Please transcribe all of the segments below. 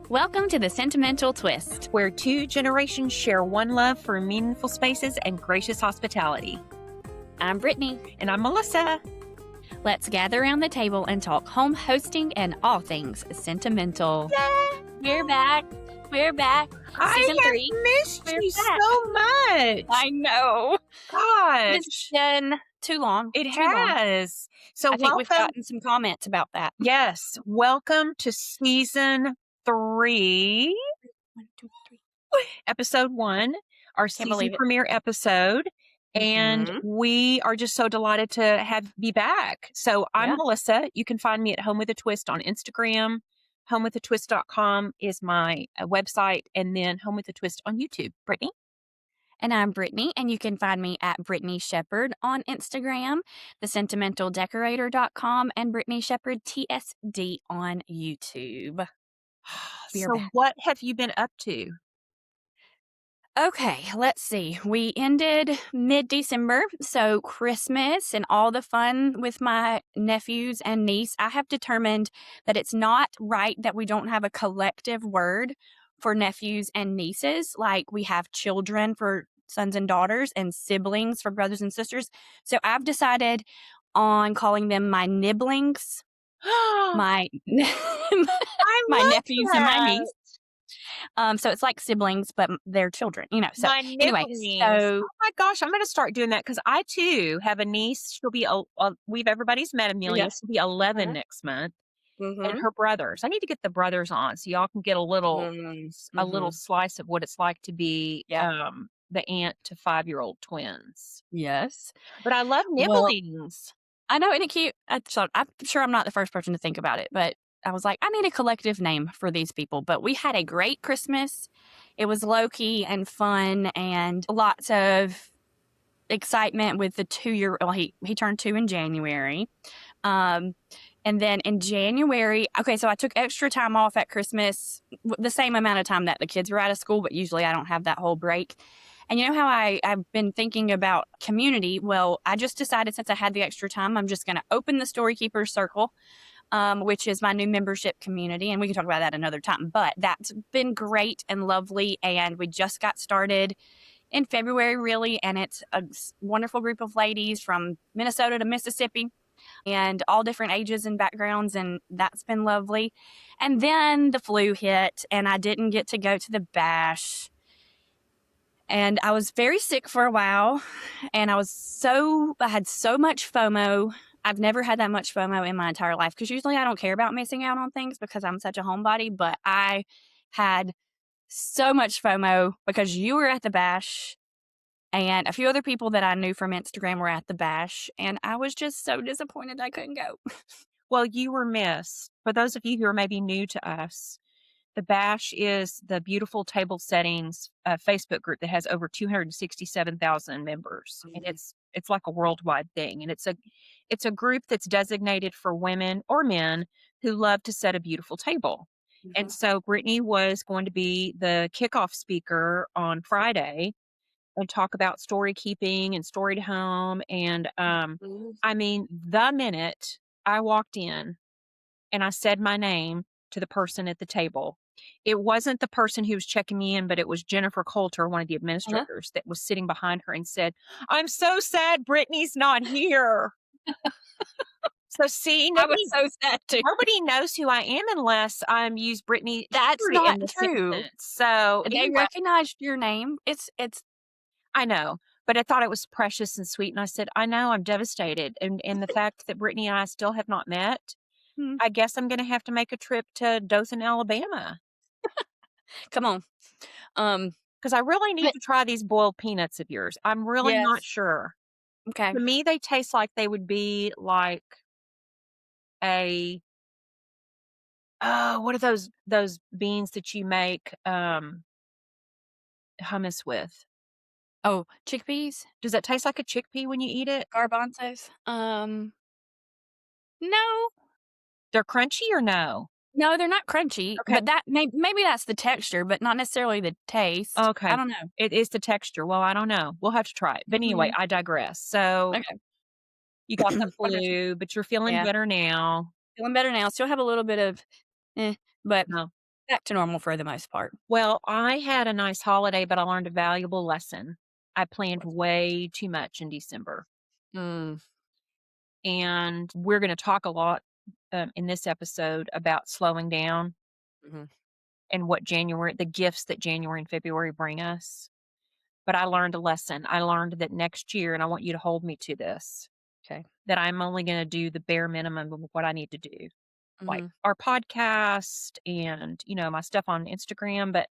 Welcome to the Sentimental Twist, where two generations share one love for meaningful spaces and gracious hospitality. I'm Brittany. And I'm Melissa. Let's gather around the table and talk home hosting and all things sentimental. Yay! We're back. Season 3. I missed you so much. I know. Gosh. It's been too long. It has. So I think we've gotten some comments about that. Yes. Welcome to Season 3. 1, 2, 3. Episode 1, our season premiere episode. And we are just so delighted to be back. So I'm Melissa. You can find me at Home with a Twist on Instagram. homewithatwist.com is my website. And then Home with a Twist on YouTube. Brittany? And I'm Brittany, and you can find me at Brittany Shepard on Instagram, sentimentaldecorator.com, and Brittany Shepard TSD on YouTube. So what have you been up to? Okay, let's see. We ended mid-December, so Christmas and all the fun with my nephews and niece. I have determined that it's not right that we don't have a collective word for nephews and nieces. Like we have children for sons and daughters and siblings for brothers and sisters. So I've decided on calling them my nibblings, my nephews and my niece. So it's like siblings, but they're children, So anyway, oh my gosh, I'm going to start doing that because I too have a niece. She'll be everybody's met Amelia. She'll be 11 next month, and her brothers. I need to get the brothers on so y'all can get a little slice of what it's like to be the aunt to 5-year-old twins. Yes, but I love nibblings. Well, I know, isn't it cute? I'm sure I'm not the first person to think about it, but I was like, I need a collective name for these people. But we had a great Christmas. It was low-key and fun and lots of excitement with the 2-year. Well, he turned 2 in January. And then in January, so I took extra time off at Christmas, the same amount of time that the kids were out of school, but usually I don't have that whole break. And you know how I've been thinking about community? Well, I just decided since I had the extra time, I'm just going to open the Story Keepers Circle, which is my new membership community. And we can talk about that another time. But that's been great and lovely. And we just got started in February, really. And it's a wonderful group of ladies from Minnesota to Mississippi and all different ages and backgrounds. And that's been lovely. And then the flu hit and I didn't get to go to the bash. And I was very sick for a while. And I had so much FOMO. I've never had that much FOMO in my entire life because usually I don't care about missing out on things because I'm such a homebody. But I had so much FOMO because you were at the bash and a few other people that I knew from Instagram were at the bash. And I was just so disappointed I couldn't go. Well, you were missed. For those of you who are maybe new to us, the bash is the Beautiful Table Settings Facebook group that has over 267,000 members. And it's like a worldwide thing. And it's a group that's designated for women or men who love to set a beautiful table. And so Brittany was going to be the kickoff speaker on Friday and talk about story keeping and storied home. And I mean, the minute I walked in and I said my name to the person at the table, it wasn't the person who was checking me in, but it was Jennifer Coulter, one of the administrators that was sitting behind her and said, "I'm so sad Brittany's not here." So see, I was so sad too. Nobody knows who I am unless I use Brittany. That's not true. Sentence. So they recognized your name. It's. I know, but I thought it was precious and sweet, and I said, "I know, I'm devastated," and the fact that Brittany and I still have not met. I guess I'm going to have to make a trip to Dothan, Alabama. Come on. Because I really need to try these boiled peanuts of yours. I'm really not sure. Okay. To me, they taste like they would be like what are those beans that you make hummus with? Oh, chickpeas? Does that taste like a chickpea when you eat it? Garbanzos? No. They're crunchy or no? No, they're not crunchy. Okay. But that maybe that's the texture, but not necessarily the taste. Okay. I don't know. It is the texture. Well, I don't know. We'll have to try it. But anyway, I digress. So You got the I got you. flu, but you're feeling Yeah, better now. feeling better now. Still have a little bit of, but No. back to normal for the most part. Well, I had a nice holiday, but I learned a valuable lesson. I planned way too much in December. Mm, And we're going to talk a lot in this episode about slowing down mhm. and the gifts that January and February bring us. But I learned a lesson. I learned that next year, and I want you to hold me to this, Okay. that I'm only going to do the bare minimum of what I need to do, like Mhm, our podcast and, my stuff on Instagram. But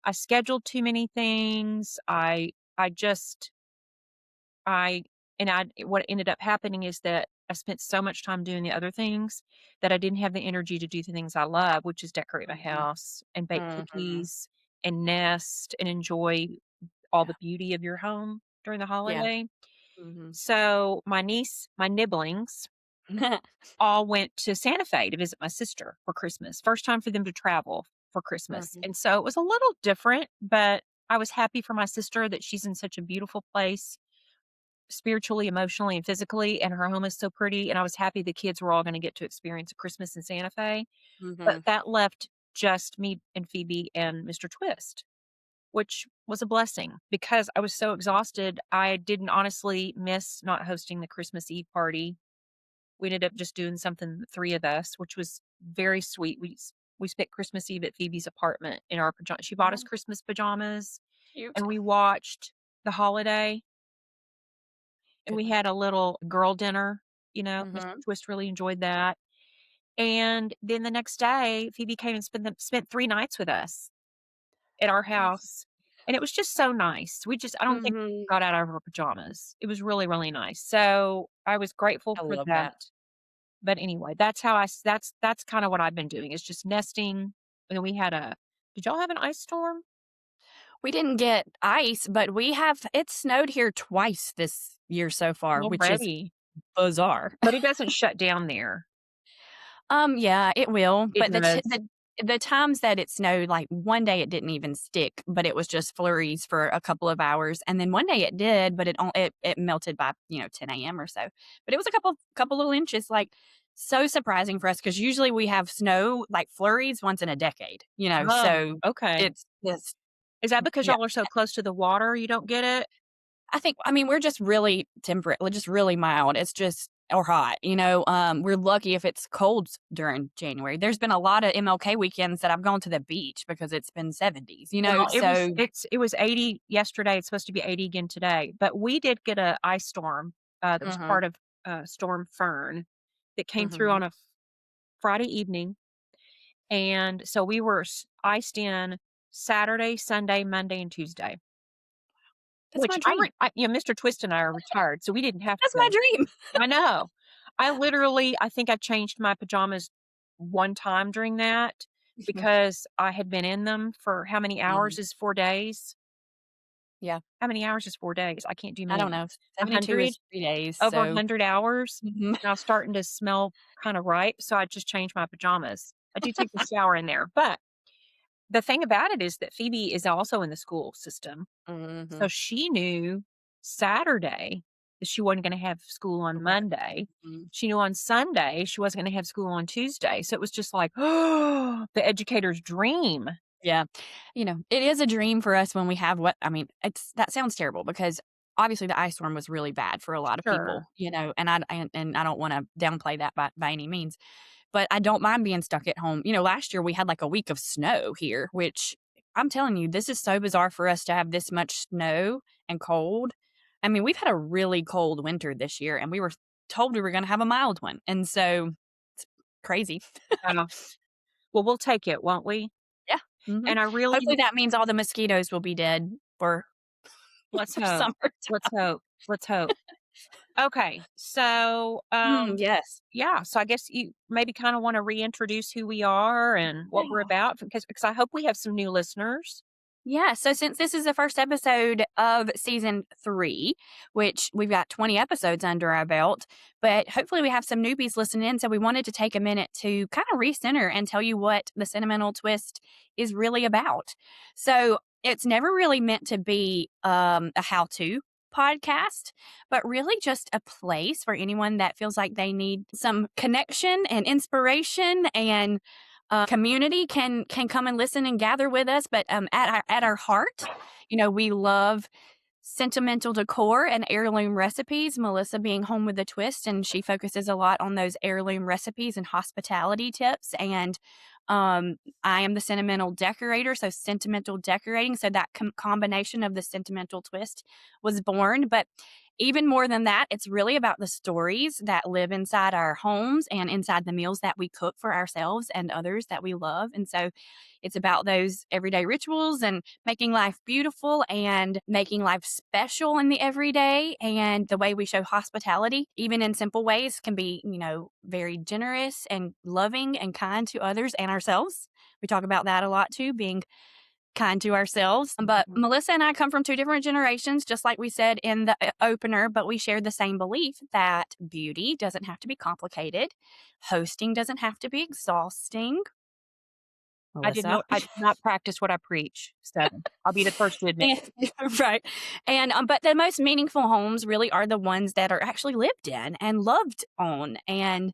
I scheduled too many things. I just, I, and what ended up happening is that I spent so much time doing the other things that I didn't have the energy to do the things I love, which is decorate my mhm, house and bake mhm. cookies and nest and enjoy all the beauty of your home during the Yeah. holiday. Mhm. So my nibblings all went to Santa Fe to visit my sister for Christmas. First time for them to travel for Christmas. Mhm, And so it was a little different, but I was happy for my sister that she's in such a beautiful place spiritually, emotionally, and physically, and her home is so pretty. And I was happy the kids were all going to get to experience a Christmas in Santa Fe. But mhm. that left just me and Phoebe and Mr. Twist, which was a blessing because I was so exhausted. I didn't honestly miss not hosting the Christmas Eve party. We ended up just doing something, the three of us, which was very sweet. We spent Christmas Eve at Phoebe's apartment in our pajamas. She bought us Oh, Christmas pajamas, cute. and we watched The Holiday, and Good we one. had a little girl dinner. Mr. Mhm. Twist really enjoyed that. And then the next day, Phoebe came and spent 3 nights with us at our Awesome. house, and it was just so nice. I don't think Mhm. we got out of our pajamas. It was really, really nice. So, I was grateful I for love that. that. But anyway, that's how that's kinda what I've been doing. It's just nesting, and then we had a did y'all have an ice storm We didn't get ice, but it snowed here twice this year so far, which is already? bizarre. But it doesn't shut down there. Yeah, it will, It but does. the times that it snowed, like, one day it didn't even stick, but it was just flurries for a couple of hours, and then one day it did, but it melted by, 10 a.m. or so. But it was a couple little inches, like, so surprising for us because usually we have snow, like, flurries once in a decade, Oh, so okay. it's just Is that because yeah. y'all are so close to the water, you don't get it? I mean, we're just really temperate, we're just really mild. It's just or hot, we're lucky if it's cold during January. There's been a lot of MLK weekends that I've gone to the beach because it's been 70s, Well, so it was 80 yesterday, it's supposed to be 80 again today, but we did get a ice storm, that was Mhm, part of, Storm Fern that came through mhm. on a Friday evening, and so we were iced in Saturday, Sunday, Monday, and Tuesday, That's my which dream. Mr. Twist and I are retired, so we didn't have That's my to. dream. I know. I think I changed my pajamas one time during that because I had been in them for how many Mhm. hours is 4 days? Yeah, How many hours is 4 days? I can't do I math. don't know. 72 100? is 3 days, Over so 100 hours? mhm. And I was starting to smell kinda ripe, so I just changed my pajamas. I do take a shower in there, but the thing about it is that Phoebe is also in the school system, so Mhm. she knew Saturday that she wasn't gonna have school on Right. Monday. Mhm. She knew on Sunday she wasn't gonna have school on Tuesday, so it was just like, the educator's dream. Yeah. It is a dream for us when we have it's that sounds terrible because obviously the ice storm was really bad for a lot of Sure. people, and I don't wanna downplay that by any means, but I don't mind being stuck at home. Last year we had like a week of snow here, which I'm telling you, this is so bizarre for us to have this much snow and cold. I mean, we've had a really cold winter this year, and we were told we were gonna have a mild one, and so it's crazy. Yeah. Well, we'll take it, won't we? Yeah. Mhm. And I really Hopefully that means all the mosquitoes will be dead for let's for hope. Let's summertime. hope. Let's hope. Okay. So, Yes. yeah, so I guess you maybe kinda wanna reintroduce who we are and what we're Yeah. about because I hope we have some new listeners. Yeah, so since this is the first episode of season 3, which we've got 20 episodes under our belt, but hopefully we have some newbies listening in, so we wanted to take a minute to kinda recenter and tell you what the Sentimental Twist is really about. So, it's never really meant to be, a how-to podcast, but really just a place for anyone that feels like they need some connection and inspiration and community can come and listen and gather with us. But at our heart, we love sentimental decor and heirloom recipes. Melissa being home with a twist, and she focuses a lot on those heirloom recipes and hospitality tips. And I am the sentimental decorator, so sentimental decorating. So that combination of the sentimental twist was born. But even more than that, it's really about the stories that live inside our homes and inside the meals that we cook for ourselves and others that we love. And so it's about those everyday rituals and making life beautiful and making life special in the everyday. And the way we show hospitality, even in simple ways, can be, very generous and loving and kind to others and ourselves. We talk about that a lot too, being kind to ourselves. But Melissa and I come from two different generations, just like we said in the opener, but we share the same belief that beauty doesn't have to be complicated. Hosting doesn't have to be exhausting. Melissa. I did not practice what I preach. So I'll be the first to admit. Right. And, but the most meaningful homes really are the ones that are actually lived in and loved on and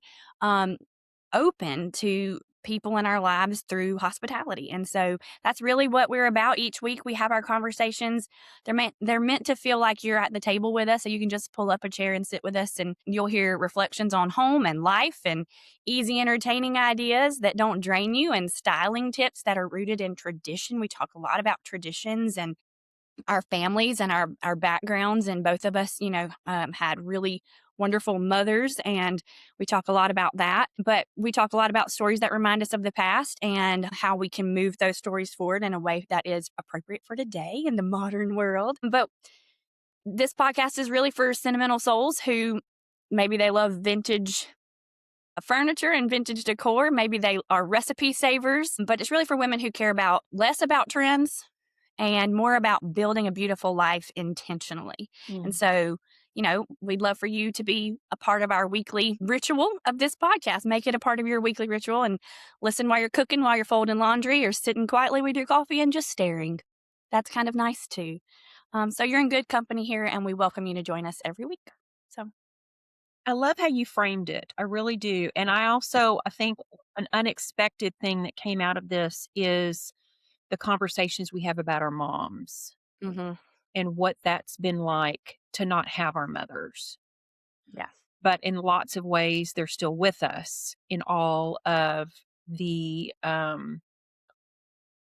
open to people in our lives through hospitality. And so that's really what we're about. Each week we have our conversations. They're meant to feel like you're at the table with us, so you can just pull up a chair and sit with us, and you'll hear reflections on home and life and easy entertaining ideas that don't drain you and styling tips that are rooted in tradition. We talk a lot about traditions and our families and our backgrounds, and both of us had really wonderful mothers, and we talk a lot about that. But we talk a lot about stories that remind us of the past and how we can move those stories forward in a way that is appropriate for today in the modern world. But this podcast is really for sentimental souls who maybe they love vintage furniture and vintage decor. Maybe they are recipe savers, but it's really for women who care about less about trends and more about building a beautiful life intentionally. And so, we'd love for you to be a part of our weekly ritual of this podcast. Make it a part of your weekly ritual and listen while you're cooking, while you're folding laundry, or sitting quietly with your coffee and just staring. That's kind of nice too. So you're in good company here, and we welcome you to join us every week. So I love how you framed it. I really do. And I think an unexpected thing that came out of this is the conversations we have about our moms mhm. and what that's been like to not have our mothers. Yeah. But in lots of ways, they're still with us in all of the,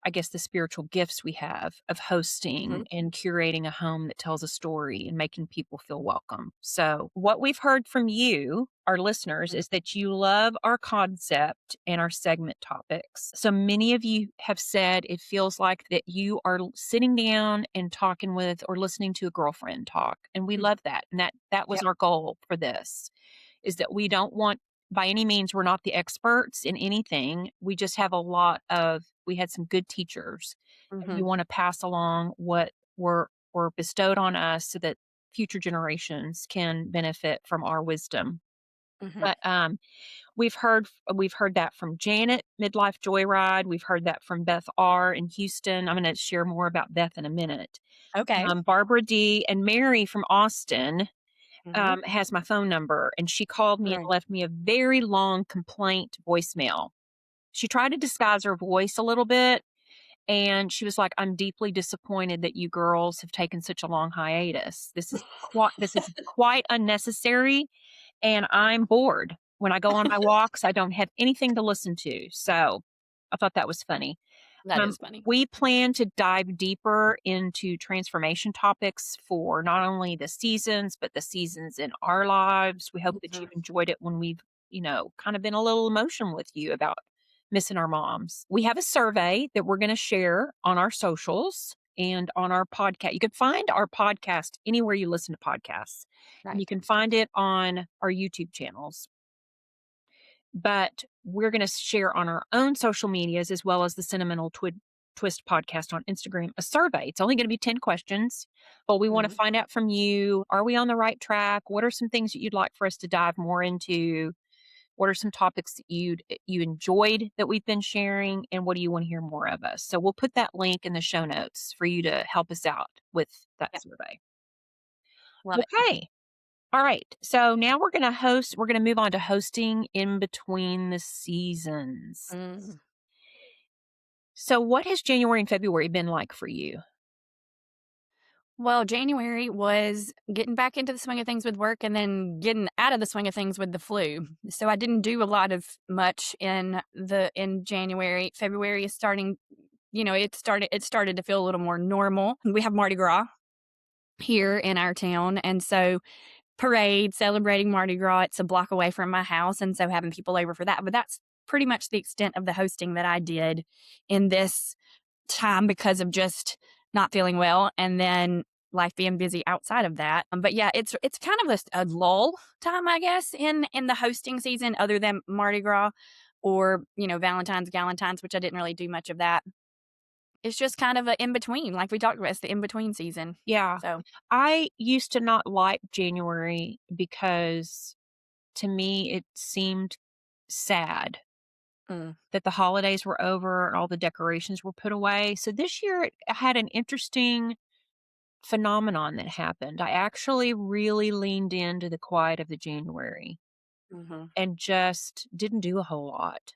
I guess, the spiritual gifts we have of hosting Mhm. and curating a home that tells a story and making people feel welcome. So, what we've heard from you, our listeners, is that you love our concept and our segment topics. So many of you have said it feels like that you are sitting down and talking with or listening to a girlfriend talk. And we Mhm. love that. And that was Yep. our goal for this, is that we don't want, by any means, we're not the experts in anything. We just have we had some good teachers, and we Mhm. want to pass along what were bestowed on us so that future generations can benefit from our wisdom. Mhm. But we've heard that from Janet, Midlife Joyride. We've heard that from Beth R in Houston. I'm going to share more about Beth in a minute. Okay. Barbara D and Mary from Austin Mhm. has my phone number, and she called me and Right. left me a very long complaint voicemail. She tried to disguise her voice a little bit, and she was like, "I'm deeply disappointed that you girls have taken such a long hiatus. This is quite unnecessary, and I'm bored. When I go on my walks, I don't have anything to listen to." So I thought that was funny. That is funny. We plan to dive deeper into transformation topics for not only the seasons, but the seasons in our lives. We hope that Mhm. you've enjoyed it when we've, kind of been a little emotional with you about missing our moms. We have a survey that we're going to share on our socials and on our podcast. You can find our podcast anywhere you listen to podcasts, and you Right. can find it on our YouTube channels. But we're going to share on our own social medias, as well as the Twist podcast on Instagram, a survey. It's only going to be 10 questions, but we want to Mhm. find out from you, are we on the right track? What are some things that you'd like for us to dive more into? What are some topics that you enjoyed that we've been sharing, and what do you want to hear more of us? So we'll put that link in the show notes for you to help us out with that Yep. survey. Love it. Okay. All right. So now we're going to move on to hosting in between the seasons. Mm. So what has January and February been like for you? Well, January was getting back into the swing of things with work and then getting out of the swing of things with the flu. So I didn't do a lot of much in January. February is starting, it started to feel a little more normal. We have Mardi Gras here in our town, and so parade celebrating Mardi Gras. It's a block away from my house, and so having people over for that. But that's pretty much the extent of the hosting that I did in this time because of just not feeling well, and then life being busy outside of that. But yeah, it's kind of a lull time, I guess, in the hosting season, other than Mardi Gras or Valentine's, Galentine's, which I didn't really do much of that. It's just kind of a in between, like we talked about. It's the in between season. Yeah. So, I used to not like January because to me it seemed sad mm, that the holidays were over and all the decorations were put away. So this year it had an interesting phenomenon that happened. I actually really leaned into the quiet of the January hmm and just didn't do a whole lot.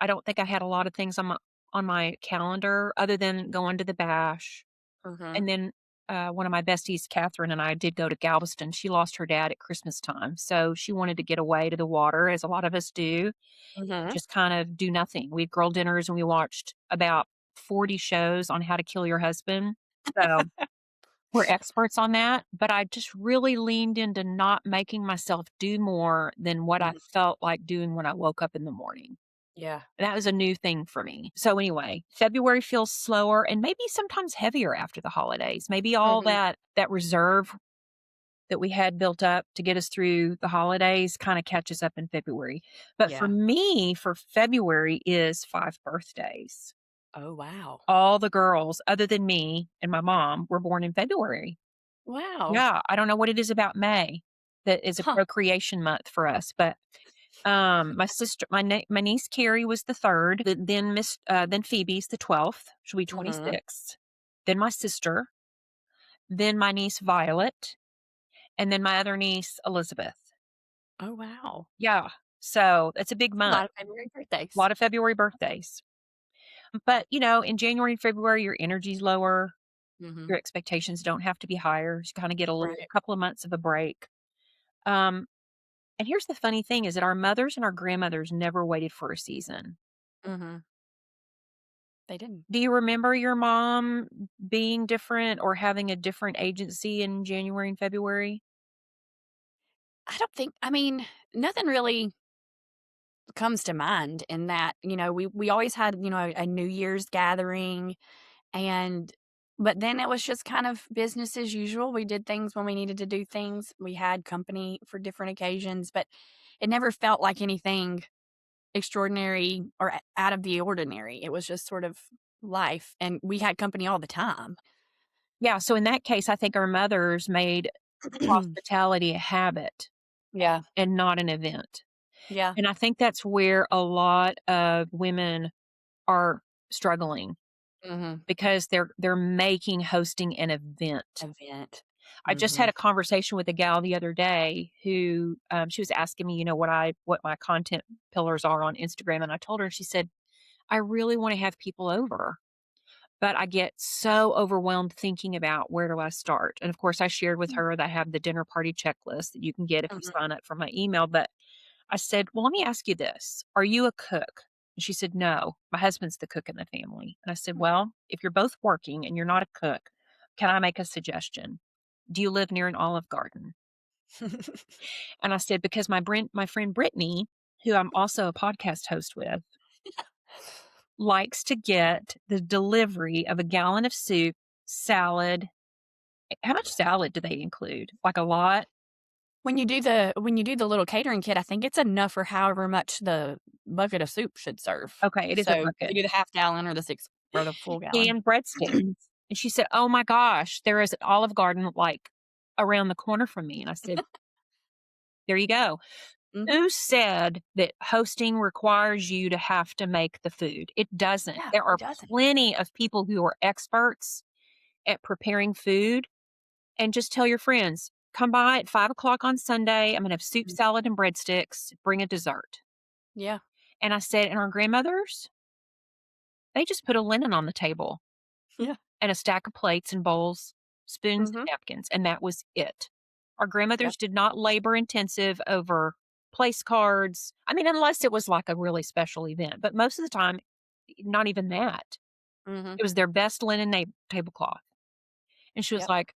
I don't think I had a lot of things on my calendar other than going to the bash. hmm And then one of my besties, Catherine, and I did go to Galveston. She lost her dad at Christmas time. So she wanted to get away to the water, as a lot of us do, hmm just kind of do nothing. We had girl dinners and we watched about 40 shows on how to kill your husband. So we're experts on that. But I just really leaned into not making myself do more than what I mm, felt like doing when I woke up in the morning. yeah. That was a new thing for me. So anyway, February feels slower and maybe sometimes heavier after the holidays. Maybe all hmm that reserve that we had built up to get us through the holidays kind of catches up in February. But for Yeah. me, for February is 5 birthdays. Oh, wow. All the girls other than me and my mom were born in February. Wow. Yeah, I don't know what it is about May that is a Huh. procreation month for us, but my sister, my niece Carrie was the 3rd, then Phoebe's the 12th. She'll be hmm 26. Then my sister, then my niece Violet, and then my other niece Elizabeth. Oh, wow. Yeah. So it's a big A month. lot of February A birthdays. lot of February birthdays. But, in January and February, your energy's lower. Mhm. Your expectations don't have to be higher. You kind of get a little Right. couple of months of a break. Um, and here's the funny thing is that our mothers and our grandmothers never waited for a season. Mhm. They didn't. Do you remember your mom being different or having a different agency in January and February? I don't think I mean, nothing really comes to mind in that, we always had, a New Year's gathering and but then it was just kind of business as usual. We did things when we needed to do things. We had company for different occasions, but it never felt like anything extraordinary or out of the ordinary. It was just sort of life and we had company all the time. Yeah, so in that case, I think our mothers made hospitality a habit Yeah. and not an event. Yeah. And I think that's where a lot of women are struggling Mhm. because they're making hosting an event. Event. I just had Mhm. a conversation with a gal the other day who she was asking me, what my content pillars are on Instagram, and I told her. She said, "I really want to have people over, but I get so overwhelmed thinking about where do I start." And of course, I shared with her that I have the dinner party checklist that you can get if you Mhm. sign up for my email. But I said, "Well, let me ask you this: Are you a cook?" And she said, "No, my husband's the cook in the family." And I said, "Well, if you're both working and you're not a cook, can I make a suggestion? Do you live near an Olive Garden?" And I said, "Because my friend Brittany, who I'm also a podcast host with, likes to get the delivery of a gallon of soup, salad." How much salad do they include? Like a lot? When you do the little catering kit, I think it's enough for however much the bucket of soup should serve. Okay, it is a So, bucket. you do the half gallon or the 6 or the full gallon. And breadsticks. And she said, "Oh my gosh, there is an Olive Garden, like, around the corner from me." And I said, "There you go." Mhm. Who said that hosting requires you to have to make the food? It doesn't. Yeah, There it are doesn't. plenty of people who are experts at preparing food, and just tell your friends, come by at 5 o'clock on Sunday. I'm going to have soup, Mm. salad, and breadsticks. Bring a dessert. Yeah. And I said, and our grandmothers, they just put a linen on the table Yeah. and a stack of plates and bowls, spoons, and Mhm. napkins, and that was it. Our Yep. grandmothers did not labor intensive over place cards. I mean, unless it was like a really special event, but most of the time, not even that. Mhm. It was their best linen tablecloth. And she was Yep. like,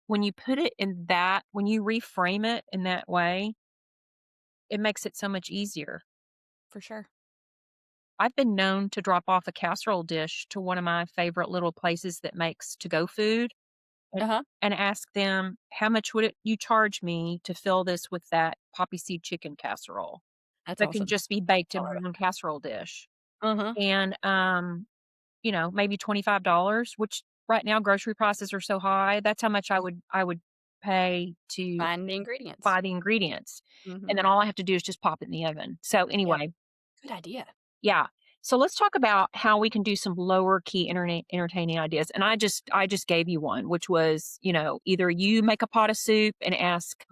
when you put it in that, when you reframe it in that way, it makes it so much easier. For sure. I've been known to drop off a casserole dish to one of my favorite little places that makes to go food and, Uh-huh. and ask them, how much would you charge me to fill this with that poppy seed chicken casserole That's that can awesome. just be baked I in love my it. own casserole dish? Uh-huh. And, maybe $25, which right now grocery prices are so high. That's how much I would pay to Find the ingredients. buy the ingredients. Mhm. And then all I have to do is just pop it in the oven. So Yep. anyway, Good idea. yeah. So let's talk about how we can do some lower key internet entertaining ideas. And I just gave you one, which was, either you make a pot of soup and ask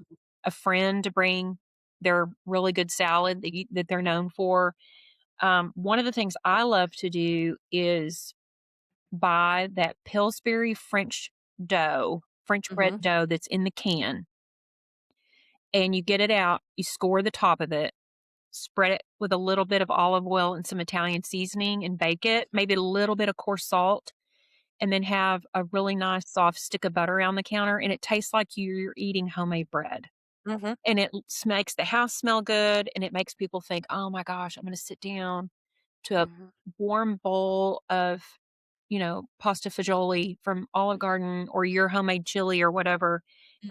a friend to bring their really good salad that they're known for. One of the things I love to do is buy that Pillsbury French bread Mhm. dough that's in the can, and you get it out, you score the top of it, spread it with a little bit of olive oil and some Italian seasoning and bake it, maybe a little bit of coarse salt, and then have a really nice soft stick of butter around the counter, and it tastes like you're eating homemade bread. Mhm. And it makes the house smell good, and it makes people think, "Oh my gosh, I'm gonna sit down to a Mhm. warm bowl of, pasta fagioli from Olive Garden or your homemade chili or whatever."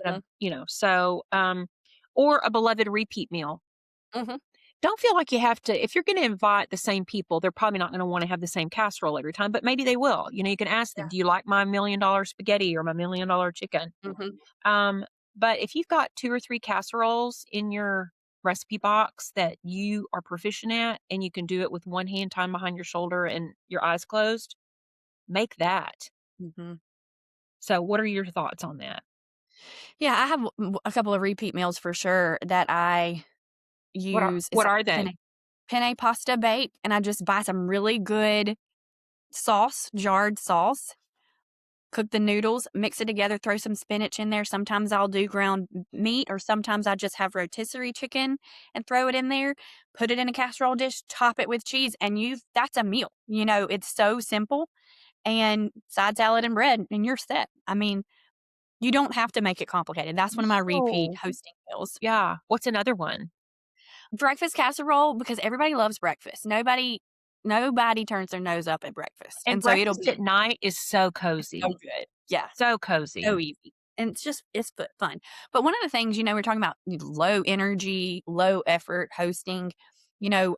And, Mhm. or a beloved repeat meal. Mhm. Don't feel like you have to, if you're going to invite the same people, they're probably not going to want to have the same casserole every time, but maybe they will. You can ask them, Yeah. do you like my $1 million spaghetti or my $1 million chicken? Mhm. Um, but if you've got 2 or 3 casseroles in your recipe box that you are proficient at and you can do it with one hand tied behind your shoulder and your eyes closed, make that. Mhm. So what are your thoughts on that? Yeah, I have a couple of repeat meals for sure that I What are use. It's what like are they? penne pasta bake, and I just buy some really good sauce, jarred sauce, cook the noodles, mix it together, throw some spinach in there. Sometimes I'll do ground meat, or sometimes I just have rotisserie chicken and throw it in there, put it in a casserole dish, top it with cheese, and that's a meal. It's so simple, and side salad and bread, and you're set. I mean, you don't have to make it complicated. That's one of my repeat No. hosting meals. Yeah. What's another one? Breakfast casserole, because everybody loves breakfast. Nobody turns their nose up at breakfast, And and so it'll breakfast be at night is so it's so cozy. good. Yeah, So so cozy. easy, and it's fun. But one of the things, we're talking about low energy, low effort hosting, you know,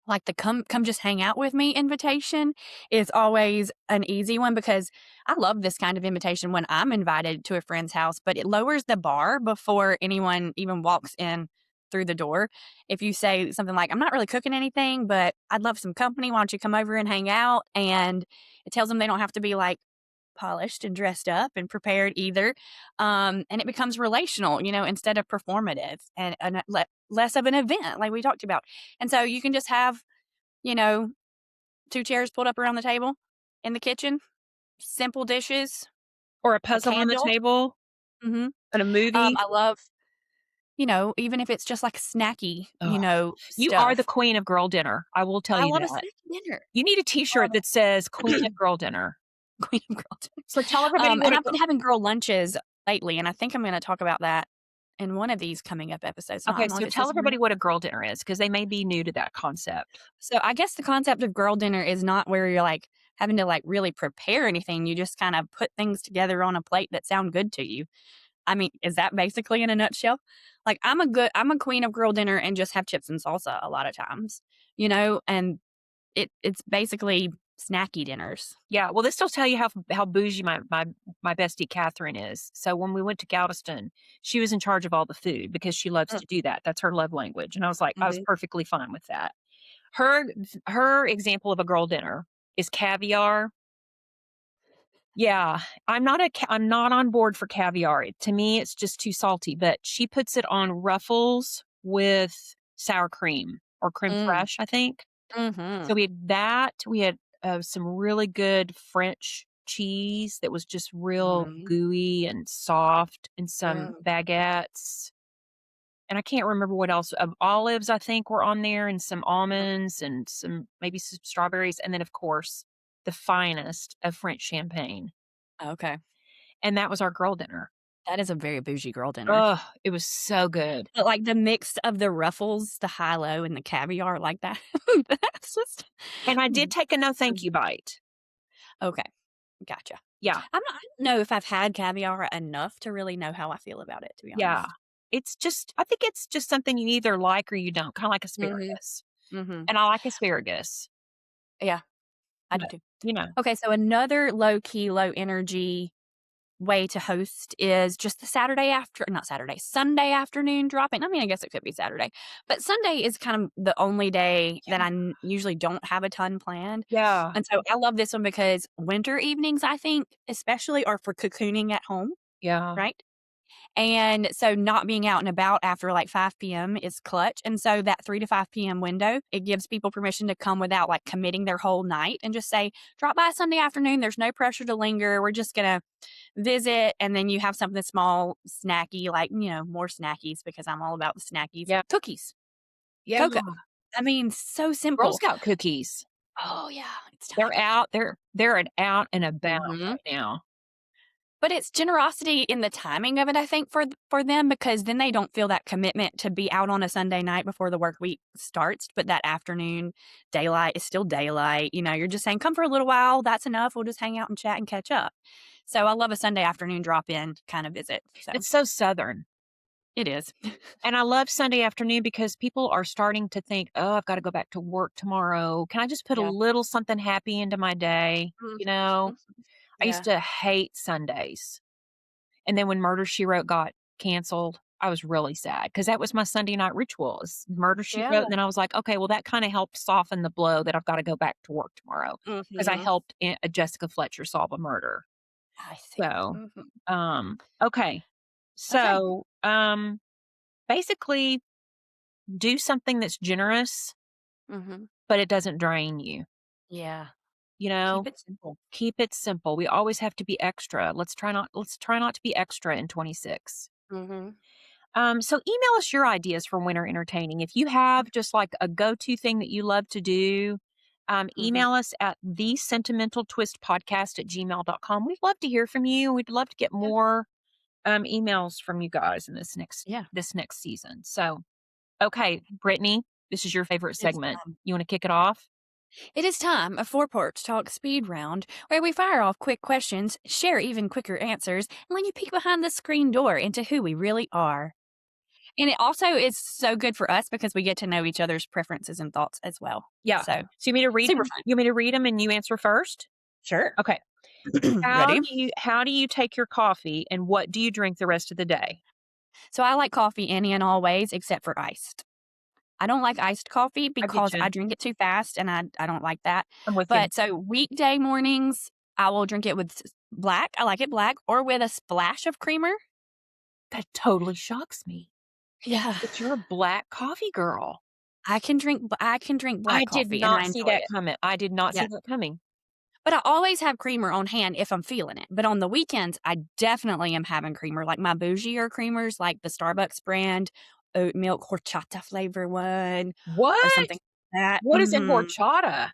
like the come just hang out with me invitation is always an easy one, because I love this kind of invitation when I'm invited to a friend's house, but it lowers the bar before anyone even walks in through the door. If you say something like, I'm not really cooking anything, but I'd love some company. Why don't you come over and hang out? And it tells them they don't have to be like polished and dressed up and prepared either. And it becomes relational, instead of performative, and less of an event like we talked about. And so you can just have, you know, 2 chairs pulled up around the table in the kitchen, simple dishes, Or a a puzzle on the candle. table Mhm. and a movie. I love, even if it's just like snacky, Oh, you are the stuff. queen of girl dinner. I will tell I you love a that. snacky dinner. You need a T-shirt that says "Queen of Girl Dinner." Queen of girl dinner. So tell everybody what And a I've been having girl lunches lately, and I think I'm gonna talk about that in one of these coming up episodes. I okay. don't know So if it's tell this one or everybody not. what a girl dinner is because they may be new to that concept. So I guess the concept of girl dinner is not where you're like having to like really prepare anything. You just kind of put things together on a plate that sound good to you. I mean, is that basically in a nutshell? Like I'm a queen of girl dinner and just have chips and salsa a lot of times, and it's basically snacky dinners. Yeah, well, this will tell you how bougie my bestie Catherine is. So when we went to Galveston, she was in charge of all the food because she loves Mm, to do that. That's her love language, and I was mhm. perfectly fine with that. Her her example of a girl dinner is caviar, Yeah, I'm not on board for caviar. To me, it's just too salty, but she puts it on ruffles with sour cream or creme Mm, fraiche, I think. mhm, So we had that. We had some really good French cheese that was just real mhm, gooey and soft, and some mm, baguettes. And I can't remember what else. Olives, I think, were on there, and some almonds, and some maybe some strawberries, and then of course the finest of French champagne. okay. And that was our girl dinner. That is a very bougie girl dinner. Oh, it was so good. But, like, the mix of the ruffles, the high-low, and the caviar like that, that's just And I did mm, take a no so thank you good. bite. Okay, gotcha. Yeah, I don't know if I've had caviar enough to really know how I feel about it, to be yeah. honest. I think it's just something you either like or you don't, kinda like Mhm, asparagus. mhm. And I like asparagus, Yeah, I do but, too. you know. Okay, so another low-key, low-energy way to host is just the Sunday afternoon drop-in. I mean, I guess it could be Saturday, but Sunday is kind of the only day that I usually don't have a ton planned, Yeah, and so I love this one because winter evenings, I think, especially are for cocooning at home, yeah, right? And so not being out and about after like 5 p.m. is clutch. And so that 3 to 5 p.m. window, it gives people permission to come without like committing their whole night and just say, drop by Sunday afternoon. There's no pressure to linger. We're just going to visit. And then you have something small, snacky, like, more snackies because I'm all about the snackies. yeah, Cookies, yeah. cocoa. I mean, so Girl simple. Scout cookies. Oh, yeah. It's They're time. out, they're an out and about Hmm. right now. But it's generosity in the timing of it, I think, for them, because then they don't feel that commitment to be out on a Sunday night before the work week starts, but that afternoon daylight is still daylight, you're just saying, "Come for a little while, that's enough, we'll just hang out and chat and catch up." So, I love a Sunday afternoon drop-in kind of visit, so It's so Southern. it is. And I love Sunday afternoon because people are starting to think, "Oh, I've gotta go back to work tomorrow. Can I just put a Yeah. little something happy into my day?" Mhm. You know? I used Yeah. to hate Sundays. And then when Murder, She Wrote got canceled, I was really sad because that was my Sunday night ritual is Murder, She Yeah. Wrote, and then I was like, "Okay, well, that kinda helped soften the blow that I've gotta go back to work tomorrow because I Mhm. helped Jessica Fletcher solve a murder." I see. So, Mhm. okay. Okay. So, basically do something that's generous, Mhm. but it doesn't drain you, Yeah. you Keep know? it simple. Keep it simple. We always have to be extra. Let's try not to be extra in 26. Mhm. So email us your ideas for winter entertaining. If you have just like a go-to thing that you love to do, Mhm. email us at the sentimental twist podcast at gmail.com. We'd love to hear from you. We'd love to get Yeah. more emails from you guys in Yeah. this next season. So, okay, Brittany, this is your favorite It's segment. time. You want to kick it off? It is time, a four-part talk speed round, where we fire off quick questions, share even quicker answers, and let you peek behind the screen door into who we really are. And it also is so good for us because we get to know each other's preferences and thoughts as well. Yeah. So, So you want me to read super them? fun. You want me to read them and you answer first? Sure. Okay. Ready? How do you take your coffee and what do you drink the rest of the day? So, I like coffee any and all ways except for iced. I don't like iced coffee I get because you. I drink it too fast and I don't like that. I'm with you. But so weekday mornings, I will drink it with black. I like it black or with a splash of creamer. That totally shocks me Yeah. that you're a black coffee girl. I can drink I black did coffee and I not see enjoy that it. coming. I did not see Yeah. that coming. But I always have creamer on hand if I'm feeling it. But on the weekends, I definitely am having creamer. Like my bougier creamers, like the Starbucks brand oat milk horchata flavor one or What? something like that. What is in horchata?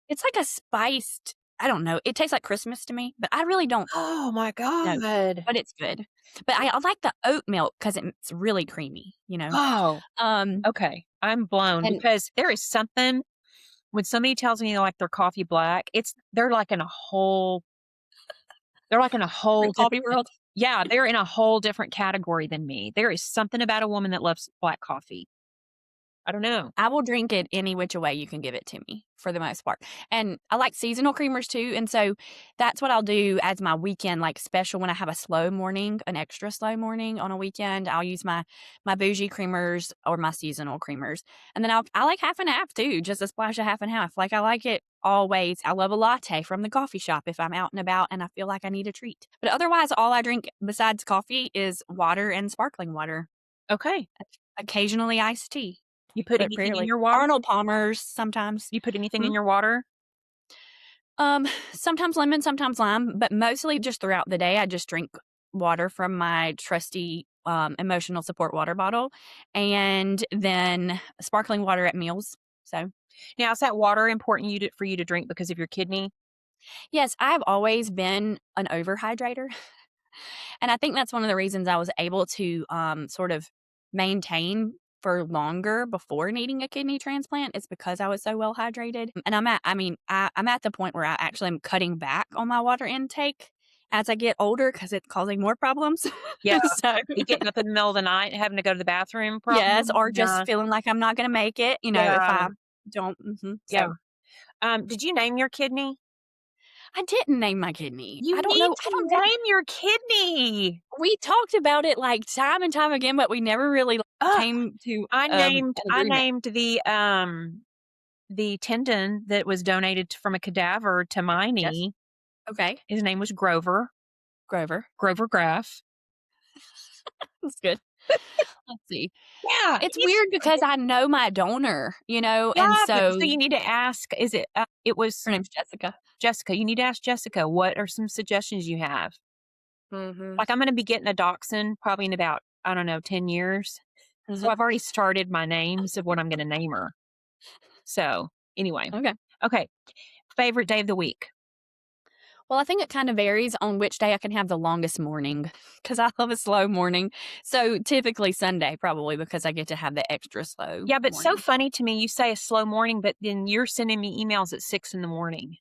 It's like a spiced, I don't know. It tastes like Christmas to me, but I really don't Oh my know. god. But it's good. But I like the oat milk because it's really creamy. Oh, Um, okay. I'm blown and because there is something when somebody tells me they like their coffee black, they're like in a whole different coffee different world. yeah, they're in a whole different category than me. There is something about a woman that loves black coffee. I don't know. I will drink it any which way you can give it to me for the most part. And I like seasonal creamers too. And so that's what I'll do as my weekend like special when I have a slow morning, an extra slow morning on a weekend. I'll use my bougie creamers or my seasonal creamers. And then I like half and half too, just a splash of half and half. Like I like it always I love a latte from the coffee shop if I'm out and about and I feel like I need a treat. But otherwise, all I drink besides coffee is water and sparkling water. Okay. Occasionally iced tea, You put but anything in rarely your water? Arnold Palmer's sometimes. You put anything in Hmm? your water? Sometimes lemon, sometimes lime, but mostly just throughout the day, I just drink water from my trusty, emotional support water bottle, and then sparkling water at meals. So, Now, is that water important for you to drink because of your kidney? yes, I've always been an overhydrator, and I think that's one of the reasons I was able to, sort of maintain for longer before needing a kidney transplant is because I was so well hydrated, and I'm at the point where I actually am cutting back on my water intake as I get older because it's causing more problems. Yeah. So, You getting up in the middle of the night and having to go to the bathroom yes, problem? or Yeah. just feeling like I'm not gonna make it, if Yeah. I don't Yeah. so Did you name your kidney? I didn't name my kidney. You I don't need know I to don't think name your kidney. we talked about it, like, time and time again, but we never really, like, Ugh. came to, an I agreement. named the tendon that was donated from a cadaver to my Yes. knee. Okay. His name was Grover, Grover. Grover Graff. That's good. Let's see. Yeah, It's he's weird because I know my donor, and yeah, but so so you need to ask, is it it was her name's Jessica. Jessica. You need to ask Jessica, what are some suggestions you have? Mhm. Like, I'm gonna be getting a dachshund probably in about, I don't know, 10 years. So Mhm. I've already started my names of what I'm gonna name her. So, anyway. Okay. Okay, favorite day of the week? Well, I think it kinda varies on which day I can have the longest morning because I love a slow morning. So, typically Sunday probably because I get to have the extra slow Yeah, but so morning. funny to me, you say a slow morning, but then you're sending me emails at 6 in the morning.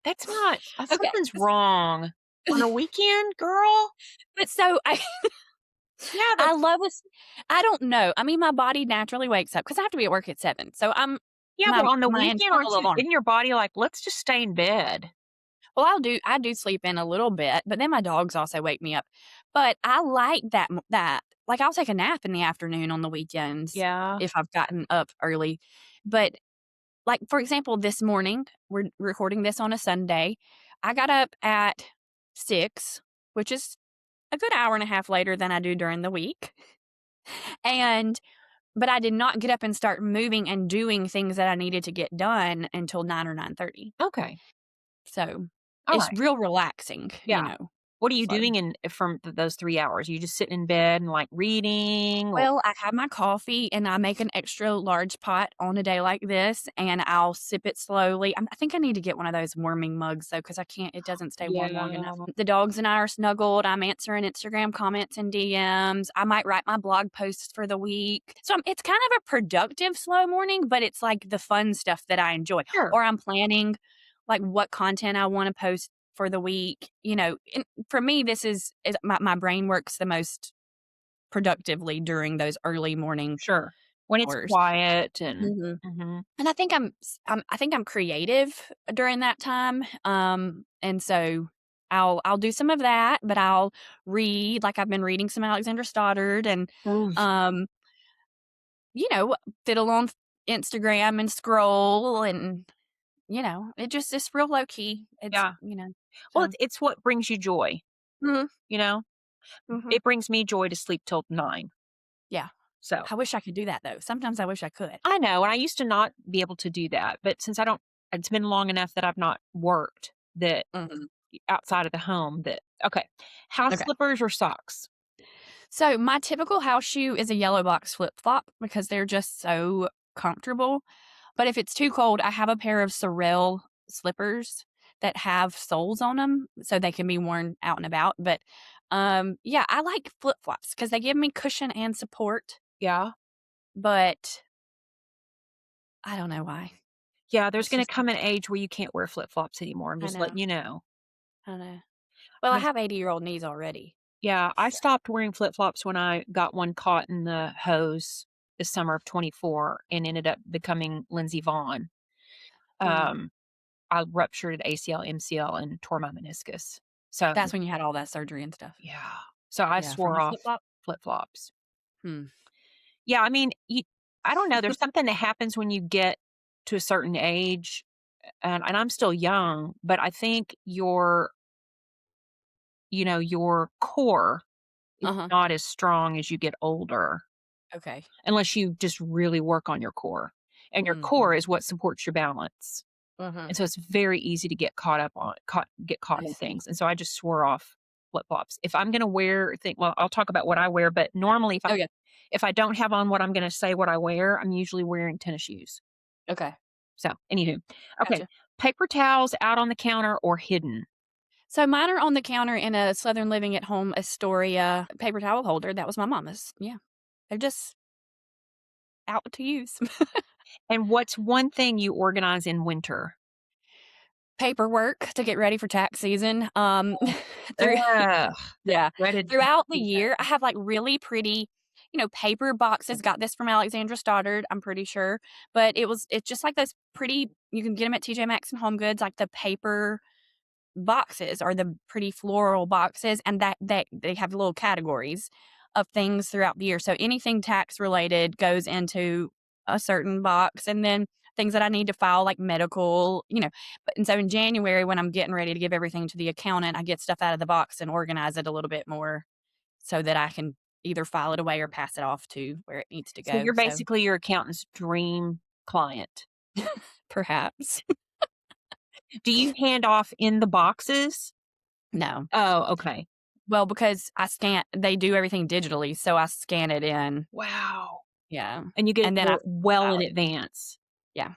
That's not Okay. something's wrong. On a weekend, girl? But so I Yeah, I that's love this I don't know. I mean, my body naturally wakes up because I have to be at work at 7. So, yeah, my but on the my weekend, aren't internal you alarm. isn't your body like, "Let's just stay in bed?" Well, I do sleep in a little bit, but then my dogs also wake me up. But I like that like, I'll take a nap in the afternoon on the weekends Yeah. if I've gotten up early. But, like, for example, this morning, we're recording this on a Sunday. I got up at 6, which is a good hour and a half later than I do during the week. And but I did not get up and start moving and doing things that I needed to get done until 9 or 9:30. Okay. So, it's Alright. real relaxing, Yeah. What are you slow. doing from those 3 hours? Are you just sitting in bed and, like, reading or Well, I have my coffee and I make an extra large pot on a day like this, and I'll sip it slowly. I think I need to get one of those warming mugs though, because I can't, it doesn't stay warm long Yeah. enough. The dogs and I are snuggled. I'm answering Instagram comments and DMs. I might write my blog posts for the week. So it's kind of a productive slow morning, but it's like the fun stuff that I enjoy. Sure. Or I'm planning like what content I want to post for the week. And for me, is my brain works the most productively during those early morning Sure. When it's hours. quiet and Mhm. mhm. And I think I think I'm creative during that time, and so I'll do some of that, but I'll read, like, I've been reading some Alexandra Stoddard and, Oof. um, you know, fiddle on Instagram and scroll and, it's real low key. Yeah. Well, So it's what brings you joy, Mhm, you know? mhm. It brings me joy to sleep till 9. Yeah. So, I wish I could do that, though. Sometimes I wish I could. I know, and I used to not be able to do that, but since I don't it's been long enough that I've not worked that Mhm. outside of the home that okay. House Okay. slippers or socks? So my typical house shoe is a yellow box flip flop because they're just so comfortable. But if it's too cold, I have a pair of Sorel slippers that have soles on them so they can be worn out and about. But yeah, I like flip flops because they give me cushion and support. Yeah. But I don't know why. Yeah, there's It's gonna just come an age where you can't wear flip-flops anymore, I'm I just know, letting you know. I know. Well, I Yes. have 80-year-old knees already. Yeah, I So, stopped wearing flip-flops when I got one caught in the hose this summer of '24 and ended up becoming Lindsey Vonn. hmm. Um, I ruptured ACL, MCL, and tore my meniscus. So, That's when you had all that surgery and stuff. yeah. So I Yeah, from swore a flip off flop. flip-flops. Hmm. Yeah, I mean, I don't know, there's something that happens when you get to a certain age. and I'm still young, but I think your core is Uh-huh. not as strong as you get older, Okay. unless you just really work on your core. And your core Mhm. is what supports your balance. Mhm. And so it's very easy to get caught I in see. things. And so I just swore off flip-flops. If I'm gonna wear think well, I'll talk about what I wear, but normally Okay. if I don't have on what I'm gonna say what I wear, I'm usually wearing tennis shoes. Okay. So, anywho. Okay. Gotcha. Paper towels out on the counter or hidden? So mine are on the counter in a Southern Living at Home Astoria paper towel holder. That was my mama's. Yeah. They're just out to use. And what's one thing you organize in winter? Paperwork to get ready for tax season. Through Ugh, that yeah, dreaded throughout the season. year, I have, like, really pretty, paper boxes. Got this from Alexandra Stoddard, I'm pretty sure, but it's just like those pretty you can get them at TJ Maxx and Home Goods, like the paper boxes or the pretty floral boxes, and that they have little categories of things throughout the year. So anything tax related goes into a certain box, and then things that I need to file, like medical, and so in January, when I'm getting ready to give everything to the accountant, I get stuff out of the box and organize it a little bit more so that I can either file it away or pass it off to where it needs to So go. you're So basically your accountant's dream client. perhaps. Do you hand off in the boxes? No. Oh, okay. Well, because they do everything digitally, so I scan it in. Wow. Yeah, And you get it and then I there well file in it. advance. Yeah,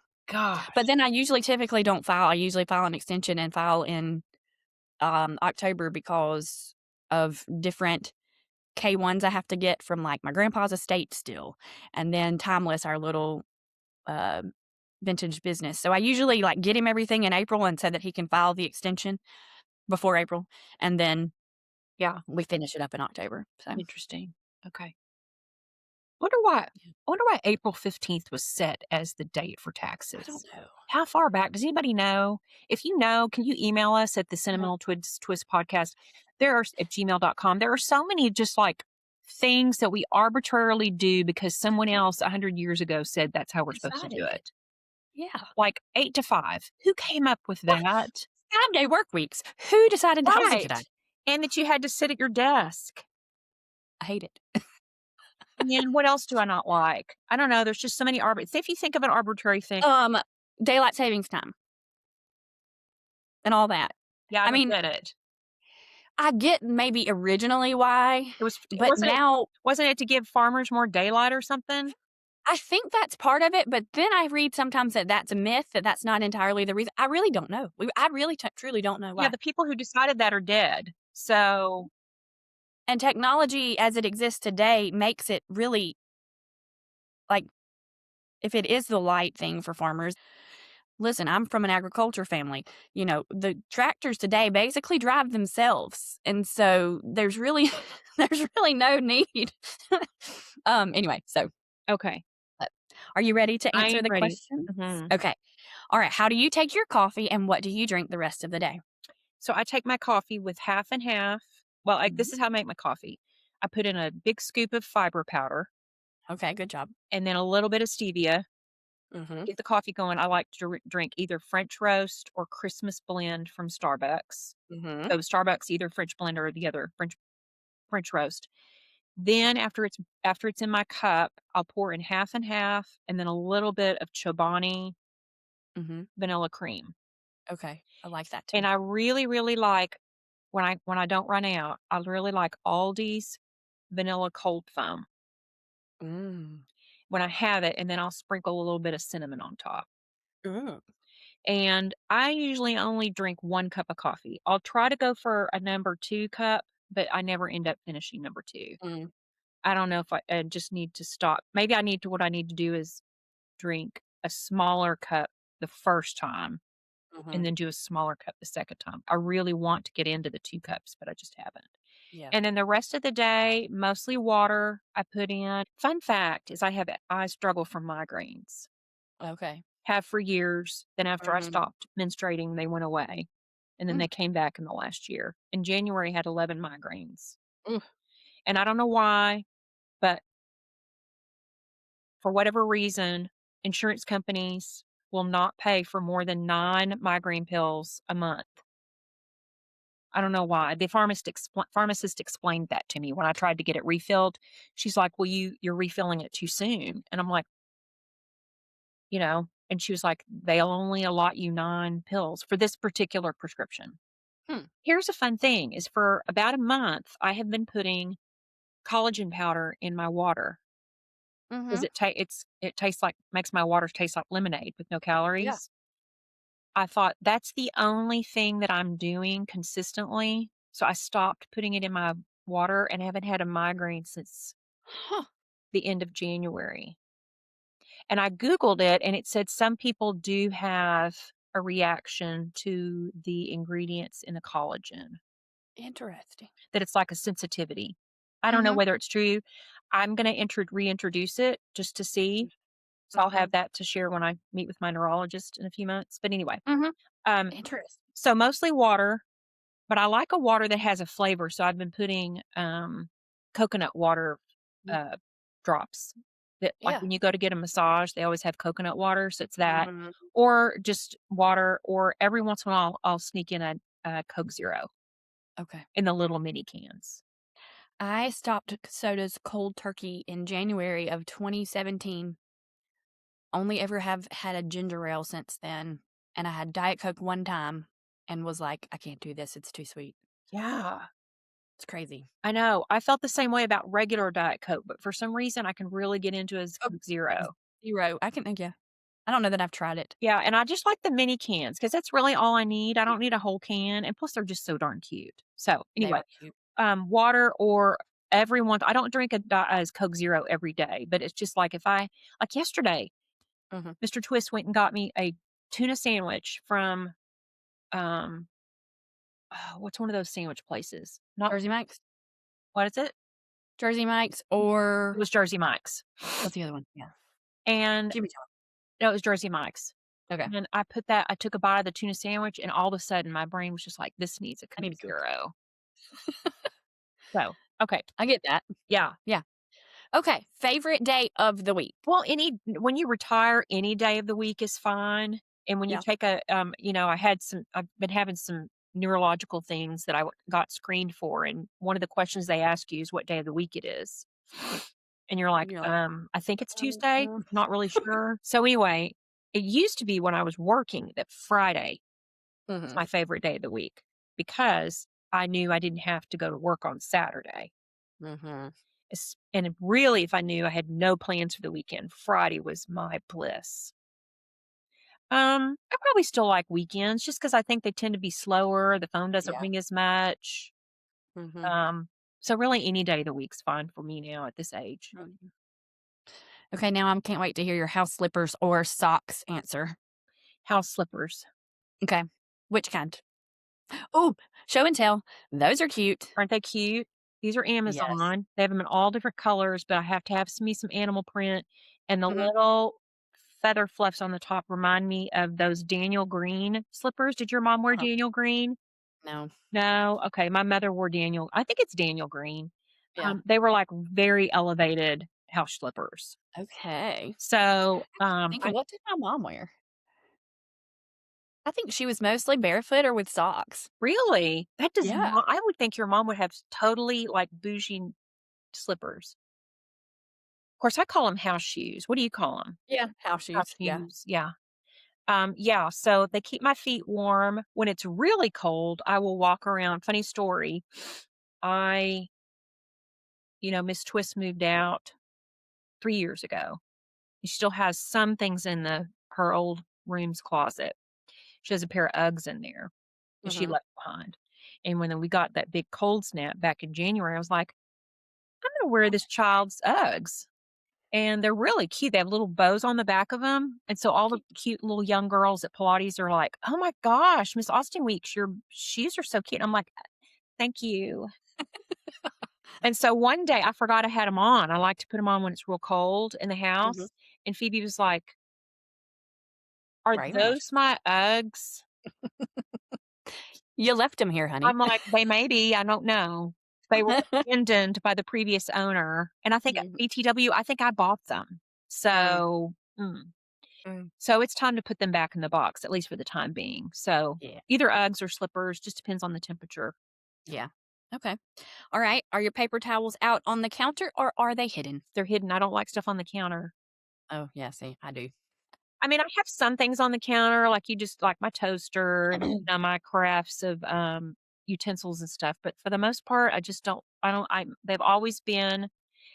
but Gosh. then I usually typically don't file. I usually file an extension and file in, October because of different K-1s I have to get from, like, my grandpa's estate still, and then Timeless, our little, uh, vintage business. So I usually, like, get him everything in April and so that he can file the extension before April, and then Yeah, we finish it up in October, so interesting. Okay. Wonder why April 15th was set as the date for I don't taxes. know. How far back? Does anybody know? If you know, can you email us at the Yeah. Sentimental Twist podcast? At gmail.com. There are so many just like things that we arbitrarily do because someone else 100 years ago said that's how we're supposed to do Decided it. it. Yeah. Like 8 to 5. Who came up with What? that? 5-day work weeks. Who decided that was a good Right. idea? And that you had to sit at your desk. I hate it. And then what else do I not like? I don't know. There's just so many Say if you think of an arbitrary thing. Um, Daylight savings time and all that. Yeah, I I don't mean, get it. I get maybe originally why, It but now wasn't it to give farmers more daylight or something? I think that's part of it, but then I read sometimes that that's a myth, that that's not entirely the reason. I really don't know. I really truly don't know Yeah, why. the people who decided that are dead. So, And technology as it exists today makes it really like if it is the light thing for farmers. Listen, I'm from an agriculture family. The tractors today basically drive themselves. And so there's really there's really no need. Anyway, so okay, uh, are you ready to I answer am the ready. questions? Mhm. Okay. All right. How do you take your coffee and what do you drink the rest of the day? So I take my coffee with half and half. Well, Mhm. this is how I make my coffee. I put in a big scoop of fiber powder Okay, good job. and then a little bit of stevia. Mhm. Get the coffee going. I like to drink either French roast or Christmas blend from Starbucks. Mhm. So Starbucks, either French blend or the other French roast. Then after it's in my cup, I'll pour in half and half, and then a little bit of Chobani Mhm. vanilla cream. Okay. I like that And too. I really, really like when I don't run out, I really like Aldi's vanilla cold foam Mm. when I have it, and then I'll sprinkle a little bit of cinnamon on top. Mm. And I usually only drink 1 cup of coffee. I'll try to go for a number 2 cup, but I never end up finishing number 2. Mm. I don't know if I just need to stop. Maybe what I need to do is drink a smaller cup the first time and Mhm. then do a smaller cup the second time. I really want to get into the 2 cups, but I just haven't. Yeah. And then the rest of the day, mostly water I put in. Fun fact is I struggle from migraines. Okay. Have for years. Then after I Mhm. stopped menstruating, they went away. And then Mm. they came back in the last year. In January, I had 11 migraines. Mm. And I don't know why, but for whatever reason, insurance companies will not pay for more than 9 migraine pills a month. I don't know why. The pharmacist explained that to me when I tried to get it refilled. She's like, "Well, you're refilling it too soon." And I'm like, and she was like, "They'll only allot you 9 pills for this particular prescription." Hmm. Here's a fun thing is for about a month, I have been putting collagen powder in my water because Mhm. it tastes like makes my water taste like lemonade with no Yeah. calories. I thought that's the only thing that I'm doing consistently, so I stopped putting it in my water and haven't had a migraine since Huh. the end of January. And I Googled it and it said some people do have a reaction to the ingredients in the collagen, Interesting. that it's like a sensitivity. I don't know Mhm. whether it's true. I'm going to reintroduce it just to see. So I'll Mhm. have that to share when I meet with my neurologist in a few months. But anyway, Mhm. um, Interesting. so mostly water, but I like a water that has a flavor. So I've been putting coconut water Mhm. uh, drops. That like Yeah. when you go to get a massage, they always have coconut water. So it's that, Mhm. or just water, or every once in a while I'll sneak in a Coke Zero Okay. in the little mini cans. I stopped sodas cold turkey in January of 2017. Only ever have had a ginger ale since then, and I had Diet Coke one time and was like, "I can't do this, it's too sweet." Yeah. It's crazy. I know. I felt the same way about regular Diet Coke, but for some reason, I can really get into a Oh, Coke Zero. 0. I can yeah. I don't know that I've tried it. Yeah, and I just like the mini cans because that's really all I need. I don't need a whole can, and plus they're just so darn cute. So, They anyway, are cute. water or I don't drink a Coke Zero every day, but it's just like if I like yesterday, Mhm. Mr. Twist went and got me a tuna sandwich from, um, what's one of those sandwich places? Not Jersey Mike's? what is it? Jersey Mike's It or was Jersey Mike's. what's the other one? Yeah. And Jimmy John. no, it was Jersey Mike's. Okay. And I took a bite of the tuna sandwich, and all of a sudden, my brain was just like, "This needs a I Coke need a Coke. Zero." So, okay, I get that. yeah. Yeah. Okay, favorite day of the week? Well, when you retire, any day of the week is fine, and when you Yeah. take I've been having some neurological things that got screened for, and one of the questions they ask you is what day of the week it is. And you're like, And you're like, I think it's "Um, Tuesday, um." not really sure." So anyway, it used to be when I was working that Friday was Mhm. my favorite day of the week because I knew I didn't have to go to work on Saturday. Mhm. And really, if I knew I had no plans for the weekend, Friday was my bliss. I probably still like weekends just because I think they tend to be slower. The phone doesn't Yeah. ring as much. Mhm. Um, so really any day of the week's fine for me now at this age. Mhm. Okay, now I can't wait to hear your house slippers or socks answer. House slippers. Okay. Which kind? Oh, show and tell. Those are cute. Aren't they cute? These are Yes. Amazon. They have them in all different colors, but I have to have some animal print. And the Mhm. little feather fluffs on the top remind me of those Daniel Green slippers. Did your mom wear Uh-huh. Daniel Green? No. No? Okay, my mother wore Daniel I think it's Daniel Green. Yeah. They were, like, very elevated house slippers. Okay. So, Thinking, what did my mom wear? I think she was mostly barefoot or with socks. really? That does Yeah. not I would think your mom would have totally, like, bougie slippers. Of course, I call them house shoes. What do you call them? Yeah. House House shoes. Yeah. shoes, yeah. Yeah, so they keep my feet warm. When it's really cold, I will walk around funny story. I Miss Twist moved out 3 years ago. She still has some things in her old room's closet. She has a pair of Uggs in there that she Mhm. left behind. And when we got that big cold snap back in January, I was like, "I'm gonna wear this child's Uggs." And they're really cute. They have little bows on the back of them, and so all the Cute. cute little young girls at Pilates are like, "Oh my gosh, Miss Austin Weeks, your shoes are so cute." I'm like, "Thank you." And so one day I forgot I had them on. I like to put them on when it's real cold in the Mhm. house, and Phoebe was like, "Are Right on my those my Uggs?" You left him here, honey. I'm like, "They may be, I don't know." They were abandoned by the previous owner, and I think at Mhm. BTW, I think I bought them. Mm, So, Mm, So it's time to put them back in the box, at least for the time being. So yeah. either Uggs or slippers, just depends on the temperature. Yeah. Okay. All right. Are your paper towels out on the counter or are they hidden? They're hidden. I don't like stuff on the counter. Oh, yeah. See, I do. I mean, I have some things on the counter, like you just like my toaster and my crafts of utensils and stuff. But for the most part, I just don't. I don't. I they've always been,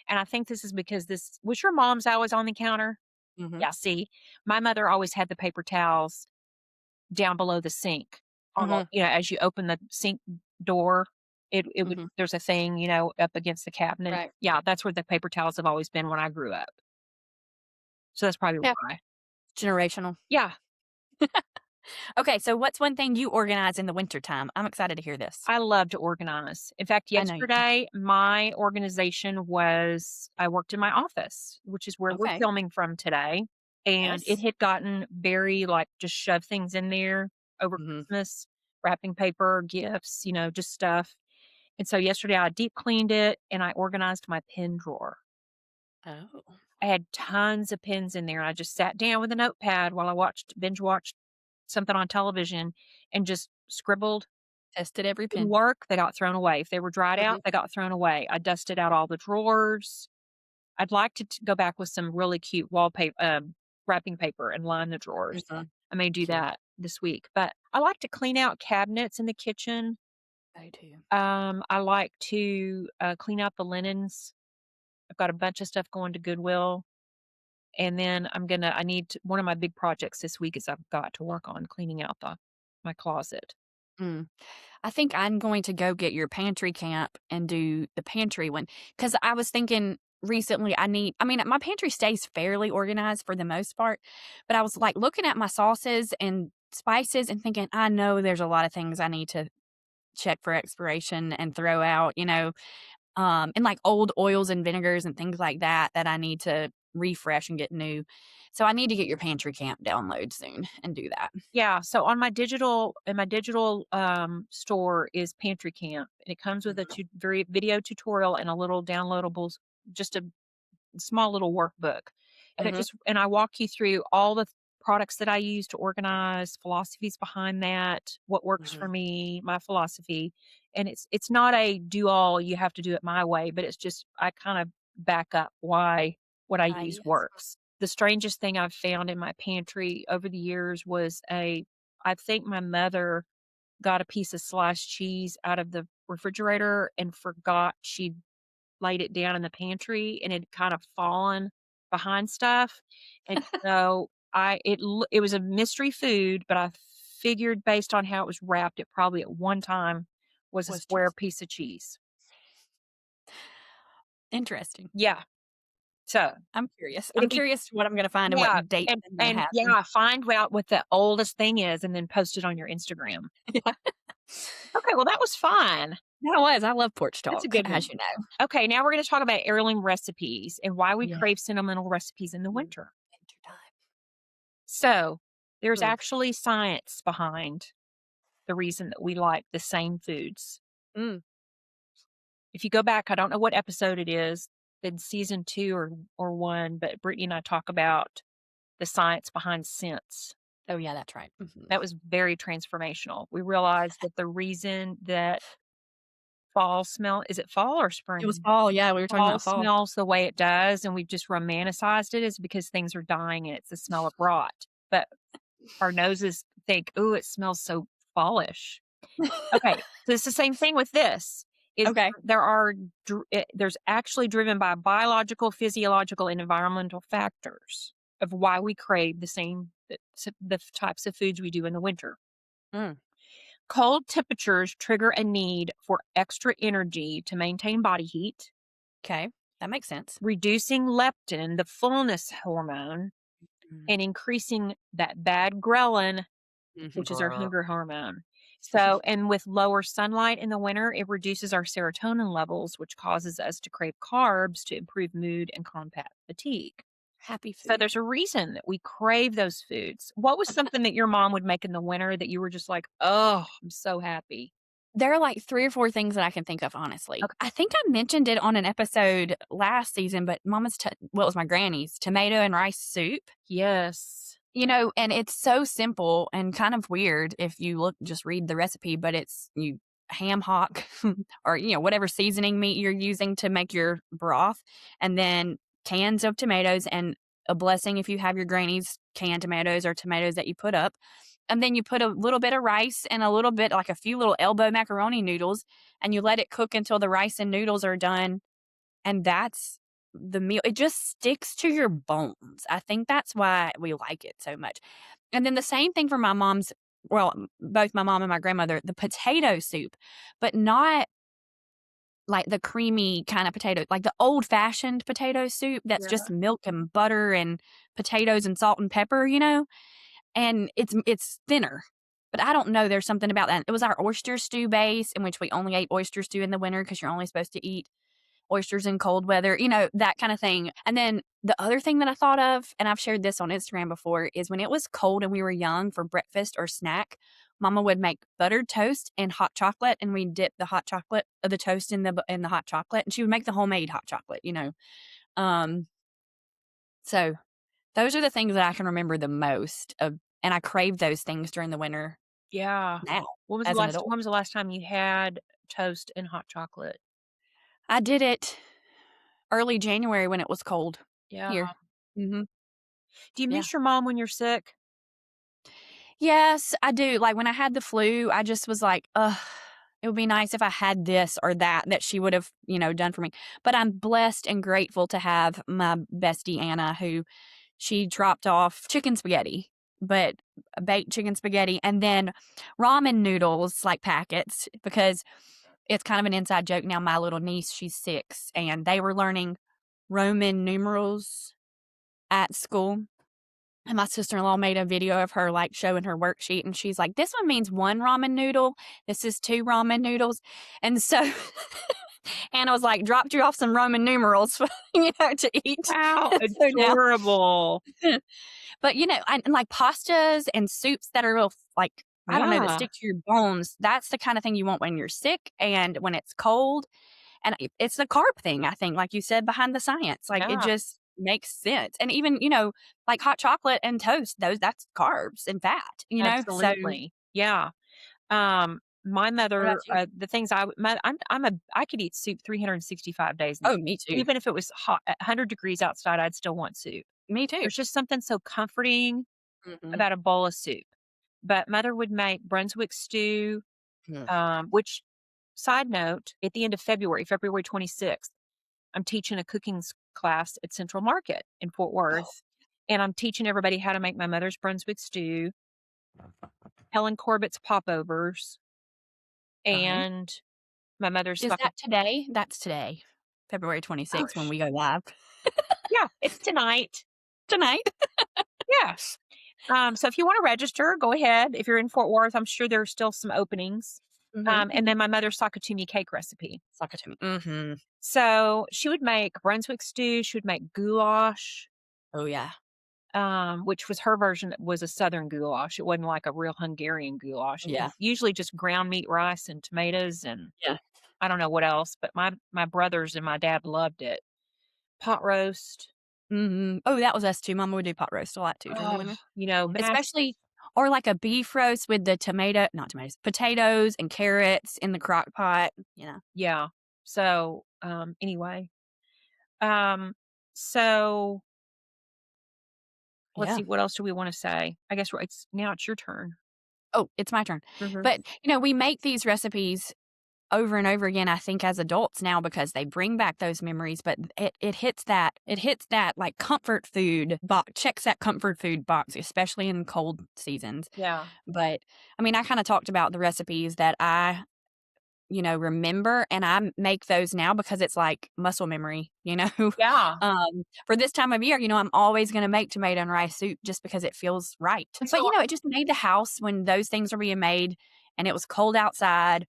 and I think this is because this was your mom's always on the counter. Hmm. Yeah. See, my mother always had the paper towels down below the sink. On the, Hmm. as you open the sink door, it would Hmm. there's a thing up against the cabinet. Right. Yeah, that's where the paper towels have always been when I grew up. So that's probably Yeah. why. Generational. Yeah, Okay. So, what's one thing you organize in the wintertime? I'm excited to hear this. I love to organize. In fact, I know you do. yesterday, my organization was I worked in my office, which is where we're Okay. filming from today. And it Yes. had gotten very like just shove things in there over Hmm. Christmas, wrapping paper, gifts, just stuff. And so yesterday I deep cleaned it and I organized my pen drawer. Oh, I had tons of pens in there. I just sat down with a notepad while I binge watched something on television and just scribbled. tested every Didn't pin. work, they got thrown away. If they were dried out, Hmm. they got thrown away. I dusted out all the drawers. I'd like to go back with some really cute wallpaper, wrapping paper and line the drawers. Hmm. I may do Cute. that this week, but I like to clean out cabinets in the kitchen. I do. I like to clean out the linens. I've got a bunch of stuff going to Goodwill. And then one of my big projects this week is I've got to work on cleaning out my closet. Mm. I think I'm going to go get your pantry camp and do the pantry one because I was thinking recently I mean, my pantry stays fairly organized for the most part, but I was like looking at my sauces and spices and thinking, I know there's a lot of things I need to check for expiration and throw out, and like old oils and vinegars and things like that that I need to refresh and get new. So I need to get your pantry camp download soon and do that. Yeah, so on my digital store is Pantry Camp, and it comes with a Mhm. very video tutorial and a little downloadable, just a small little workbook. Mhm. And I walk you through all the products that I use to organize, philosophies behind that, what works for Mhm. me, my philosophy. And it's not a do all, you have to do it my way, but it's just I kind of back up why what I use Ideas. works. The strangest thing I've found in my pantry over the years was I think my mother got a piece of sliced cheese out of the refrigerator and forgot she laid it down in the pantry and it had kind of fallen behind stuff. And so it was a mystery food, but I figured based on how it was wrapped, it probably at one time was a Was square cheese. piece of cheese. Interesting. Yeah. So I'm curious. it'll I'm be curious what I'm gonna find and yeah. what date I'm gonna And happen. yeah, find out what the oldest thing is and then post it on your Instagram. Yeah. Okay, well that was fun. That was. I love porch That's a talk, good as one. you know. Okay, now we're going to talk about heirloom recipes and why we Yeah. crave sentimental recipes in the Mm. winter. Winter time. So, there's Mm. actually science behind the reason that we like the same foods. Mm. If you go back, I don't know what episode it is, in season 2 or 1, but Brittany and I talk about the science behind scents. Oh, yeah, that's right. Mhm. That was very transformational. We realized that the reason that fall smell is it fall or It was spring? fall, yeah, we were talking Fall about fall. smells the way it does, and we've just romanticized it is because things are dying and it's the smell of rot. But our noses think, "Ooh, it smells so fallish." Okay, so it's the same thing with this, is Okay. there's actually driven by biological, physiological, and environmental factors of why we crave the types of foods we do in the winter. Mm. Cold temperatures trigger a need for extra energy to maintain body heat, 'Kay. That makes sense. reducing leptin, the fullness hormone, Mm. and increasing that bad ghrelin, Mhm. which is our Grr. hunger hormone. So, and with lower sunlight in the winter, it reduces our serotonin levels, which causes us to crave carbs to improve mood and combat fatigue. Happy So, food. there's a reason that we crave those foods. What was something that your mom would make in the winter that you were just like, oh, I'm so happy? There are, like, 3 or 4 things that I can think of, honestly. Okay. I think I mentioned it on an episode last season, but mama's well, it was my granny's tomato and rice soup. Yes. And it's so simple and kind of weird if you just read the recipe, but it's you ham hock or, whatever seasoning meat you're using to make your broth, and then cans of tomatoes and a blessing if you have your granny's canned tomatoes or tomatoes that you put up. And then you put a little bit of rice and a little bit, like a few little elbow macaroni noodles, and you let it cook until the rice and noodles are done. And that's the meal. It just sticks to your bones. I think that's why we like it so much. And then the same thing for my mom's, well, both my mom and my grandmother, the potato soup, but not like the creamy kind of potato, like the old fashioned potato soup that's Yeah. just milk and butter and potatoes and salt and pepper. And it's thinner. But I don't know, there's something about that. It was our oyster stew base, in which we only ate oyster stew in the winter because you're only supposed to eat oysters in cold weather, that kind of thing. And then the other thing that I thought of, and I've shared this on Instagram before, is when it was cold and we were young for breakfast or snack, Mama would make buttered toast and hot chocolate, and we'd dip the hot chocolate of the toast in the hot chocolate, and she would make the homemade hot chocolate. Um, so those are the things that I can remember the most of, and I crave those things during the winter Yeah. now When was the as an last adult. when was the last time you had toast and hot chocolate? I did it early January when it was cold Yeah. here. Mhm. Do you Yeah. miss your mom when you're sick? Yes, I do. Like, when I had the flu, I just was like, "Ugh, it would be nice if I had this or that she would have, done for me." But I'm blessed and grateful to have my bestie Anna, who she dropped off chicken spaghetti, but baked chicken spaghetti and then ramen noodles, like packets, because it's kind of an inside joke now. My little niece, she's 6, and they were learning Roman numerals at school. And my sister-in-law made a video of her, like, showing her worksheet, and she's like, "This one means 1 ramen noodle. This is 2 ramen noodles." And so Anna was like, "Dropped you off some Roman numerals, to eat." Wow, So now adorable. but, and like pastas and soups that are real, like, I don't know, that Yeah, stick to your bones, that's the kinda thing you want when you're sick and when it's cold. And it's a carb thing, I think, like you said, behind the science. Like, it yeah, just makes sense. And even, like hot chocolate and toast, that's carbs and fat. So absolutely. Yeah. My what about mother, you? the things I could eat soup 365 days a Oh, year. me too. Even if it was hot, 100 degrees outside, I'd still want soup. Me too. There's just something so comforting Mhm. about a bowl of soup. But mother would make Brunswick stew, Mm. which, side note, at the end of February, February 26th, I'm teaching a cooking class at Central Market in Fort Oh, Worth, and I'm teaching everybody how to make my mother's Brunswick stew, Helen Corbett's popovers, fun. and my mother's Is soccer. that today? That's today, February Oh, 26th when we go live. yeah, it's tonight. Tonight. Yeah. So if you want to register, go ahead. If you're in Fort Worth, I'm sure there's still some openings. Mhm, And mhm. then my mother's Sakatumi cake recipe. Sakatumi. Mhm. So she would make Brunswick stew. She would make goulash, Oh, yeah. which was her version. That was a Southern goulash. It wasn't like a real Hungarian goulash. It was Yeah. usually just ground meat, rice, and tomatoes, and Yeah. I don't know what else. But my brothers and my dad loved it. Pot roast. Mhm. Oh, that was us too. Mama would do pot roast a lot too during the Oh, winter. mashed. Especially or like a beef roast with the not tomatoes, potatoes and carrots in the crock pot. Yeah. So anyway, um, so let's Yeah. see. What else do we want to say? I guess it's your turn. Oh, it's my turn. Hmm. But, we make these recipes over and over again, I think, as adults now because they bring back those memories, but it hits that, like, comfort food box, checks that comfort food box, especially in cold seasons. Yeah. But, I mean, I kinda talked about the recipes that I remember, and I make those now because it's like muscle memory. Yeah. For this time of year, I'm always gonna make tomato and rice soup just because it feels right. And But, so it just made the house when those things were being made and it was cold outside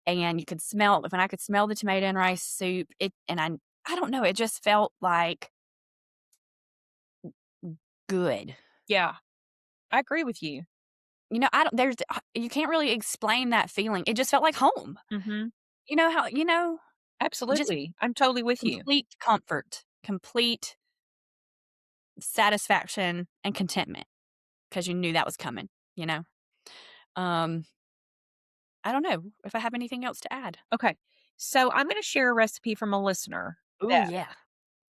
and you could smell when I could smell the tomato and rice soup, I don't know, it just felt like good. yeah, I agree with you. I don't there's you can't really explain that feeling. It just felt like home. Hmm. You know how just Absolutely. I'm totally with you. complete comfort, complete satisfaction and contentment. because you knew that was coming, you know? I don't know if I have anything else to add. Okay. So I'm going to share a recipe from a listener, Oh, Beth, yeah.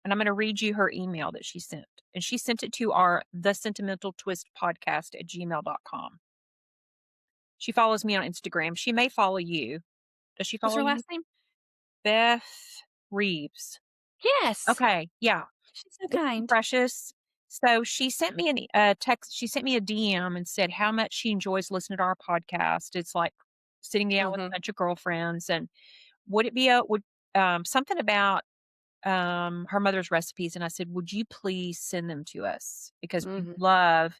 and I'm going to read you her email that she sent. And she sent it to our The Sentimental Twist podcast at gmail.com. She follows me on Instagram. She may follow you. Does she What's follow her you? last name? Beth Reeves. Yes. Okay. Yeah. She's so It's kind. precious. So she sent me a text. She sent me a DM and said how much she enjoys listening to our podcast. It's like sitting down with a Mhm. bunch of girlfriends. And would it be a would something about her mother's recipes? And I said, would you please send them to us because we Mhm. love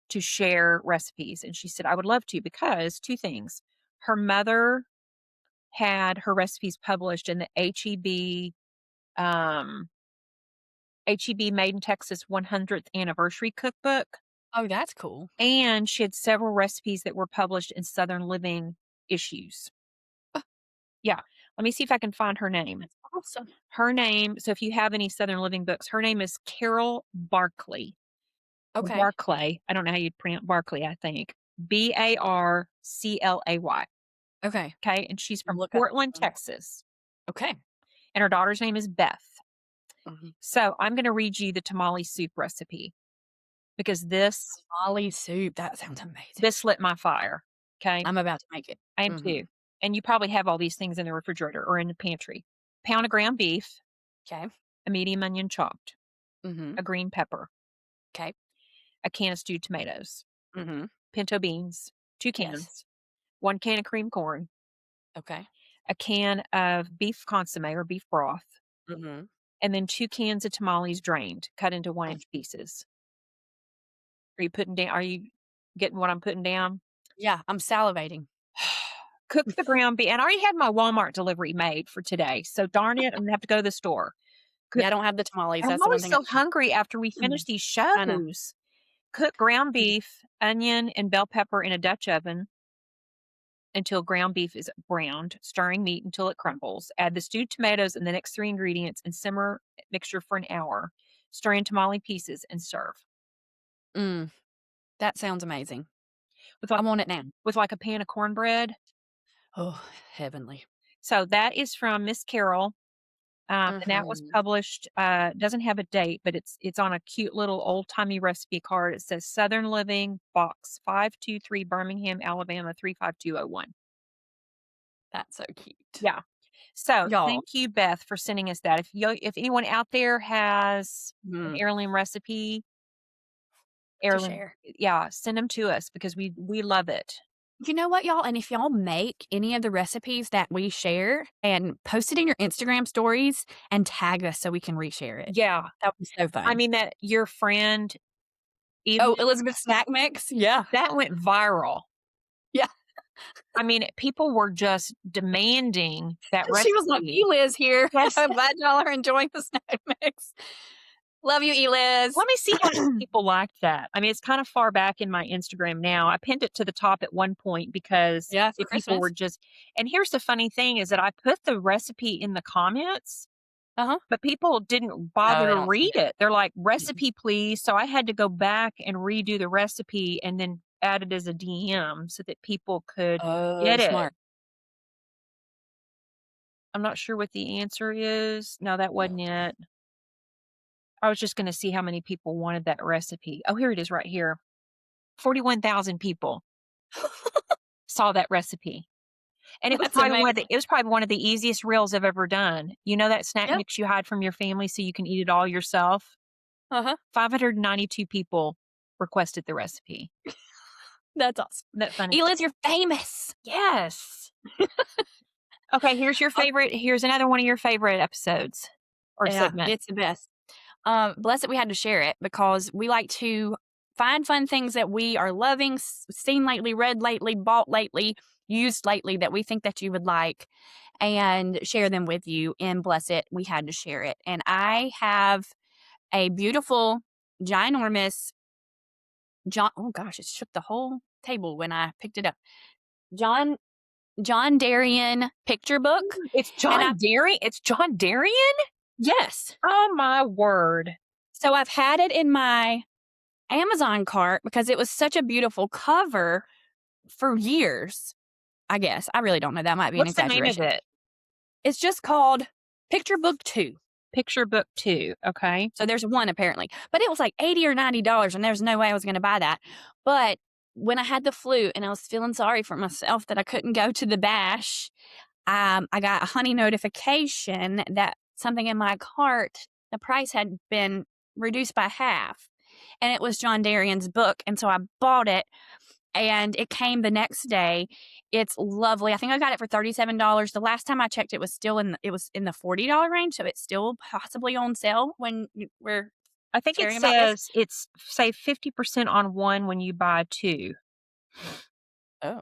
to share recipes? And she said, I would love to because two things. Her mother had her recipes published in the um, HEB Made in Texas 100th anniversary cookbook. Oh, that's cool. And she had several recipes that were published in Southern Living issues. Oh, Yeah. Let me see if I can find her name. that's awesome. Her name, so if you have any Southern Living books, her name is Carol Barkley. Or Okay. Barclay. I don't know how you'd pronounce Barkley, I think. Barclay. Okay. Okay. And she's from Look up. Portland, Texas. Okay. And her daughter's name is Beth. Mhm. So I'm going to read you the tamale soup recipe because Tamale soup. That sounds amazing. this lit my fire. Okay. I'm about to make it. I am too. And you probably have all these things in the refrigerator or in the pantry. Pound of ground beef, Okay. a medium onion chopped, Mhm. a green pepper, Okay. a can of stewed tomatoes, Mhm. pinto beans, 2 Yes. cans, 1 can of cream corn, Okay. a can of beef consomme or beef broth, Mhm. and then 2 cans of tamales drained, cut into 1-inch pieces. Are you getting what I'm putting down? Yeah, I'm salivating. Cook the ground beef, and I already had my Walmart delivery made for today. So darn it, I'm gonna have to go to the store. Yeah, I don't have the tamales. I'm That's the one always thing I so hungry after we finish these I know. shows. Cook ground Mhm. beef, onion, and bell pepper in a Dutch oven until ground beef is browned, stirring meat until it crumbles. Add the stewed tomatoes and the next 3 ingredients and simmer mixture for an hour. Stir in tamale pieces and serve. Mm, that sounds amazing. With I like want it now. with like a pan of cornbread. Oh, heavenly. So that is from Miss Carol. And that was Mhm. published, doesn't have a date, but it's on a cute little old-timey recipe card. It says Southern Living, Box 523, Birmingham, Alabama 35201. That's so cute. Yeah. So, Y'all. thank you, Beth, for sending us that. If anyone out there has an Mm, heirloom recipe, to heirloom share. yeah, send them to us because we love it. You know what, y'all? And if y'all make any of the recipes that we share and post it in your Instagram stories and tag us so we can reshare it. Yeah. That would be so I fun. mean, that your friend, even Oh, Elizabeth snack mix? Yeah. that went viral. Yeah. I mean, people were just demanding that She was like, recipe. Eliz here. Yes. I'm glad y'all are enjoying the snack mix. Love you, Eliz. Let me see how many people liked that. I mean, it's kind of far back in my Instagram now. I pinned it to the top at one point because Yeah, for if people were Christmas. just, and here's the funny thing is that I put the recipe in the comments, Uh-huh. but people didn't No, bother they to don't see read it. They're like, it. recipe, please. So I had to go back and redo the recipe and then add it as a DM so that people could Oh, get it. smart. I'm not sure what the answer is. No, that wasn't it. I was just going to see how many people wanted that recipe. Oh, here it is right here. 41,000 people saw that recipe. And That's amazing. it was probably one of the easiest reels I've ever done. You know that snack Yep. mix you hide from your family so you can eat it all yourself? Uh-huh. 592 people requested the recipe. That's awesome. Isn't that funny? Eliz, you're famous. Yes. Okay, Oh, here's another one of your favorite episodes or yeah, segment. it's the best. Blessed we had to share it because we like to find fun things that we are loving, seen lately, read lately, bought lately, used lately that we think that you would like and share them with you. And bless it, we had to share it. And I have a beautiful, ginormous John. Oh gosh, it shook the whole table when I picked it up. John Darien picture book. It's John Darien? It's John Darien? Yes. Oh my word. So I've had it in my Amazon cart because it was such a beautiful cover for years, I guess. I really don't know. That might be an What's the name of exaggeration. it? It's just called Picture Book 2. Picture Book 2. Okay. So there's one apparently, but it was like $80 or $90, and there's no way I was going to buy that. But when I had the flu and I was feeling sorry for myself that I couldn't go to the bash, I got a honey notification that something in my cart, the price had been reduced by half, and it was John Darien's book, and so I bought it. And it came the next day. It's lovely. I think I got it for $37. The last time I checked, it was still it was in the $40 range, so it's still possibly on sale when we're I think it sharing about this. says it's save 50% on one when you buy two. Oh.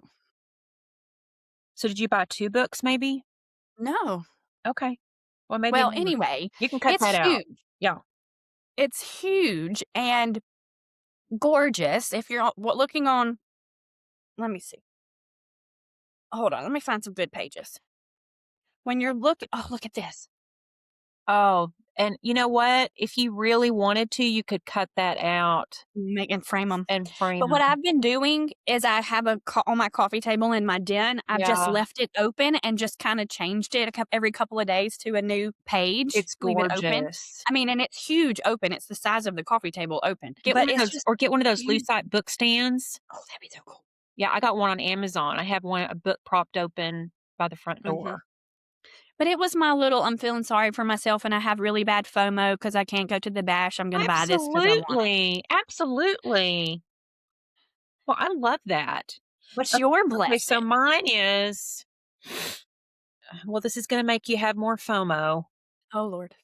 So did you buy 2 books maybe? No. Okay. Well, maybe Well, more. anyway, You can cut it's that out. huge. Yeah. It's huge and gorgeous. If you're looking on, let me see. Hold on, let me find some good pages. When you're looking, oh, look at this. Oh, and you know what? If you really wanted to, you could cut that out Make and frame them. and frame But what them. I've been doing is I have on my coffee table in my den, I've just Yeah. left it open and just kinda changed it every couple of days to a new page, It's leave it open. gorgeous. I mean, and it's huge open, it's the size of the coffee table open, but it's just Get one of those huge. Lucite book stands. Oh, that'd be so cool. Yeah, I got one on Amazon. I have a book propped open by the front Mhm. door. But it was my little I'm feeling sorry for myself and I have really bad FOMO because I can't go to the bash, I'm gonna buy this because I want it. Absolutely. Absolutely. Well, I love that. What's your Okay, so blessing? mine is well, this is gonna make you have more FOMO. Oh, Lord.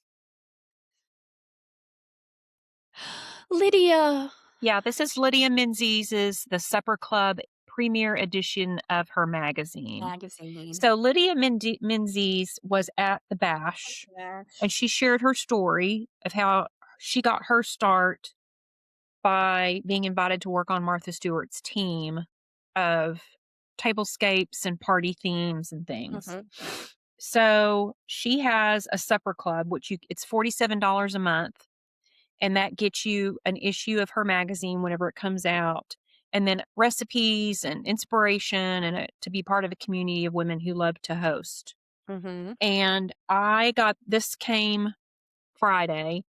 Lydia. Yeah, this is Lydia Menzies's The Supper Club premiere edition of her magazine. Magazine. So Lydia Menzies was at the bash and she shared her story of how she got her start by being invited to work on Martha Stewart's team of tablescapes and party themes and things. Mhm. So she has a supper club, which it's $47 a month, and that gets you an issue of her magazine whenever it comes out, and then recipes and inspiration, and to be part of a community of women who love to host. Mhm. And I got this came Friday,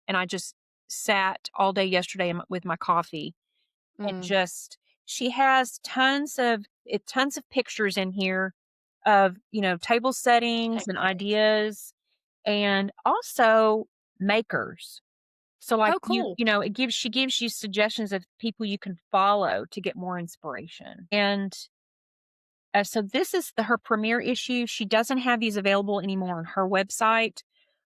and I just sat all day yesterday with my coffee and Mm. just she has tons of pictures in here of, table settings and Decorator. ideas and also makers. So like Oh, cool. she gives you suggestions of people you can follow to get more inspiration. And so this is her premiere issue. She doesn't have these available anymore on her website,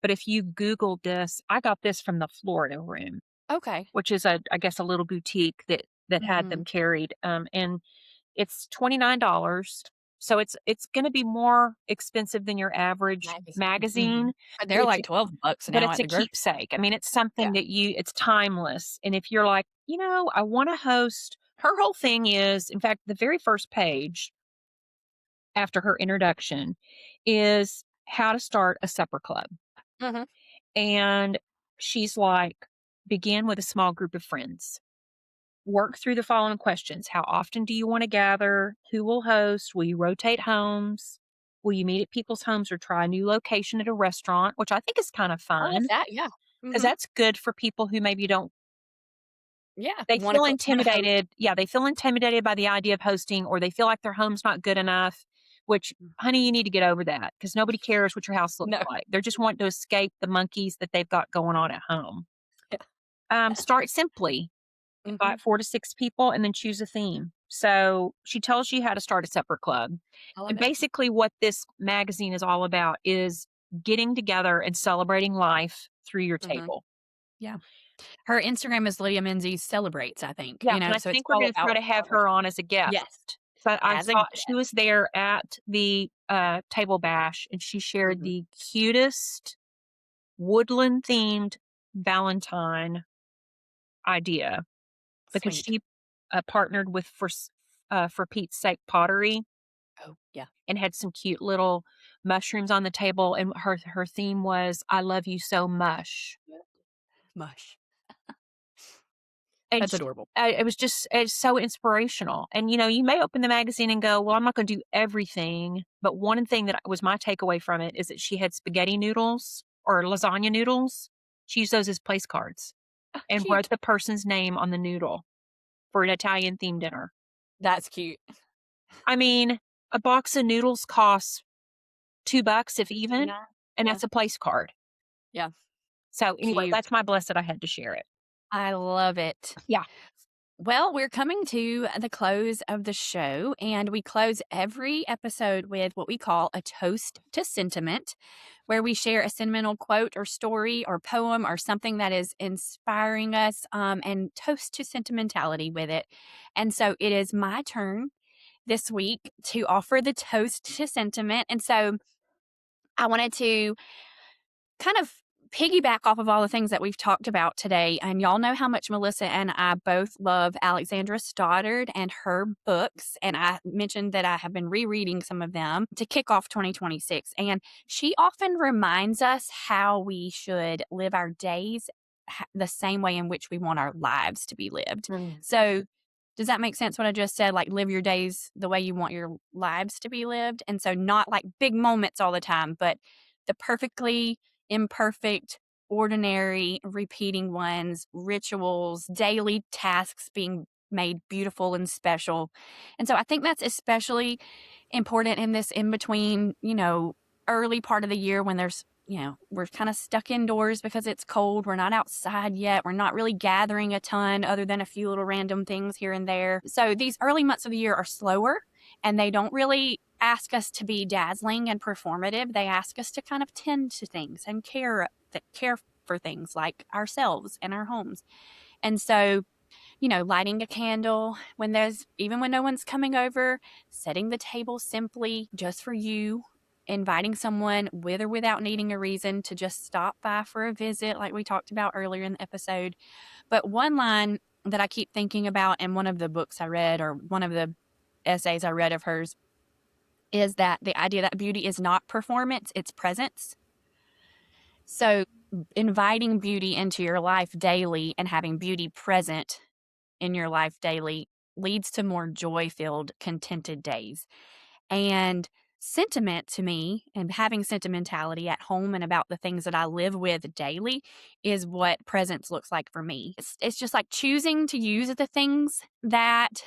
but if you Googled this, I got this from the Florida Room, Okay. which is I guess a little boutique that had them Mhm. carried. And it's $29. So it's going to be more expensive than your average Magazine. magazine, Mhm. But but they're like $12 but now it's at a the grocery store. keepsake. I mean, it's something Yeah. that it's timeless. And if you're like, I want to host, her whole thing is, in fact, the very first page after her introduction is how to start a supper club. Mhm. And she's like, begin with a small group of friends. Work through the following questions. How often do you want to gather? Who will host? Will you rotate homes? Will you meet at people's homes or try a new location at a restaurant? Which I think is kind of I like fun that, yeah. because Mhm. that's good for people who maybe don't, Yeah. they Wanna feel wanna host. intimidated. Yeah, they feel intimidated by the idea of hosting or they feel like their home's not good enough, which, Mm. honey, you need to get over that because nobody cares what your house looks No. like. They're just wanting to escape the monkeys that they've got going on at home. Yeah. Start simply. Mhm. Invite 4 to 6 people and then choose a theme. So she tells you how to start a supper club. I love And it. basically, what this magazine is all about is getting together and celebrating life through your Mhm. table. Yeah. Her Instagram is Lydia Menzies Celebrates, I think, Yeah, and I so it's think we're all going to try about to have her celebration. on as a Yes. guest. So I As a saw she guest. was there at the table bash and she shared Mhm. the cutest woodland themed Valentine idea because Sweet. she partnered with for Pete's Sake Pottery Oh, yeah. and had some cute little mushrooms on the table, and her theme was, "I love you so much." Mush. And That's adorable. it was just it's so inspirational. And, you know, you may open the magazine and go, well, I'm not going to do everything. But one thing that was my takeaway from it is that she had spaghetti noodles or lasagna noodles. She used those as place cards Oh, and wrote cute. the person's name on the noodle for an Italian themed dinner. That's cute. I mean, a box of noodles costs $2 if even, Yeah. and Yeah. that's a place card. Yeah. So anyway, Cute. that's my blessed I had to share it. I love it. Yeah. Well, we're coming to the close of the show, and we close every episode with what we call a toast to sentiment, where we share a sentimental quote or story or poem or something that is inspiring us, and toast to sentimentality with it. And so it is my turn this week to offer the toast to sentiment. And so I wanted to kind of piggyback off of all the things that we've talked about today. And y'all know how much Melissa and I both love Alexandra Stoddard and her books. And I mentioned that I have been rereading some of them to kick off 2026. And she often reminds us how we should live our days the same way in which we want our lives to be lived. Mm. So, does that make sense what I just said? Like, live your days the way you want your lives to be lived. And so, not like big moments all the time, but the perfectly imperfect, ordinary, repeating ones, rituals, daily tasks being made beautiful and special. And so I think that's especially important in this in between, early part of the year when there's, we're kind of stuck indoors because it's cold. We're not outside yet. We're not really gathering a ton other than a few little random things here and there. So these early months of the year are slower and they don't really ask us to be dazzling and performative. They ask us to kind of tend to things and care for things like ourselves and our homes. And so, lighting a candle even when no one's coming over, setting the table simply just for you, inviting someone with or without needing a reason to just stop by for a visit, like we talked about earlier in the episode. But one line that I keep thinking about in one of the books I read or one of the essays I read of hers is that the idea that beauty is not performance, it's presence. So inviting beauty into your life daily and having beauty present in your life daily leads to more joy-filled, contented days. And sentiment to me and having sentimentality at home and about the things that I live with daily is what presence looks like for me. It's just like choosing to use the things that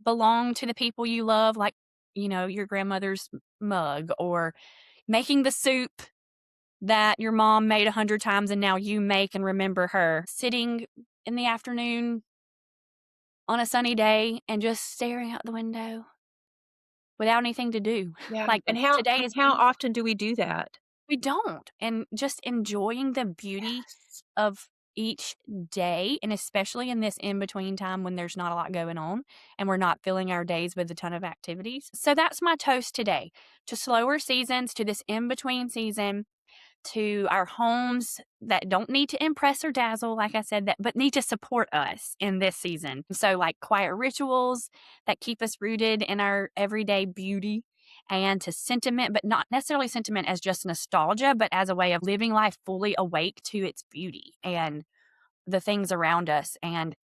belong to the people you love, like, your grandmother's mug, or making the soup that your mom made 100 times and now you make and remember her. Sitting in the afternoon on a sunny day and just staring out the window without anything to do. Yeah. Like, today And is how beautiful. often do we do that? We don't. And just enjoying the beauty Yes. of each day, and especially in this in between time when there's not a lot going on and we're not filling our days with a ton of activities. So that's my toast today, to slower seasons, to this in between season, to our homes that don't need to impress or dazzle, like I said, but need to support us in this season. So, like quiet rituals that keep us rooted in our everyday beauty, and to sentiment, but not necessarily sentiment as just nostalgia, but as a way of living life fully awake to its beauty and the things around us and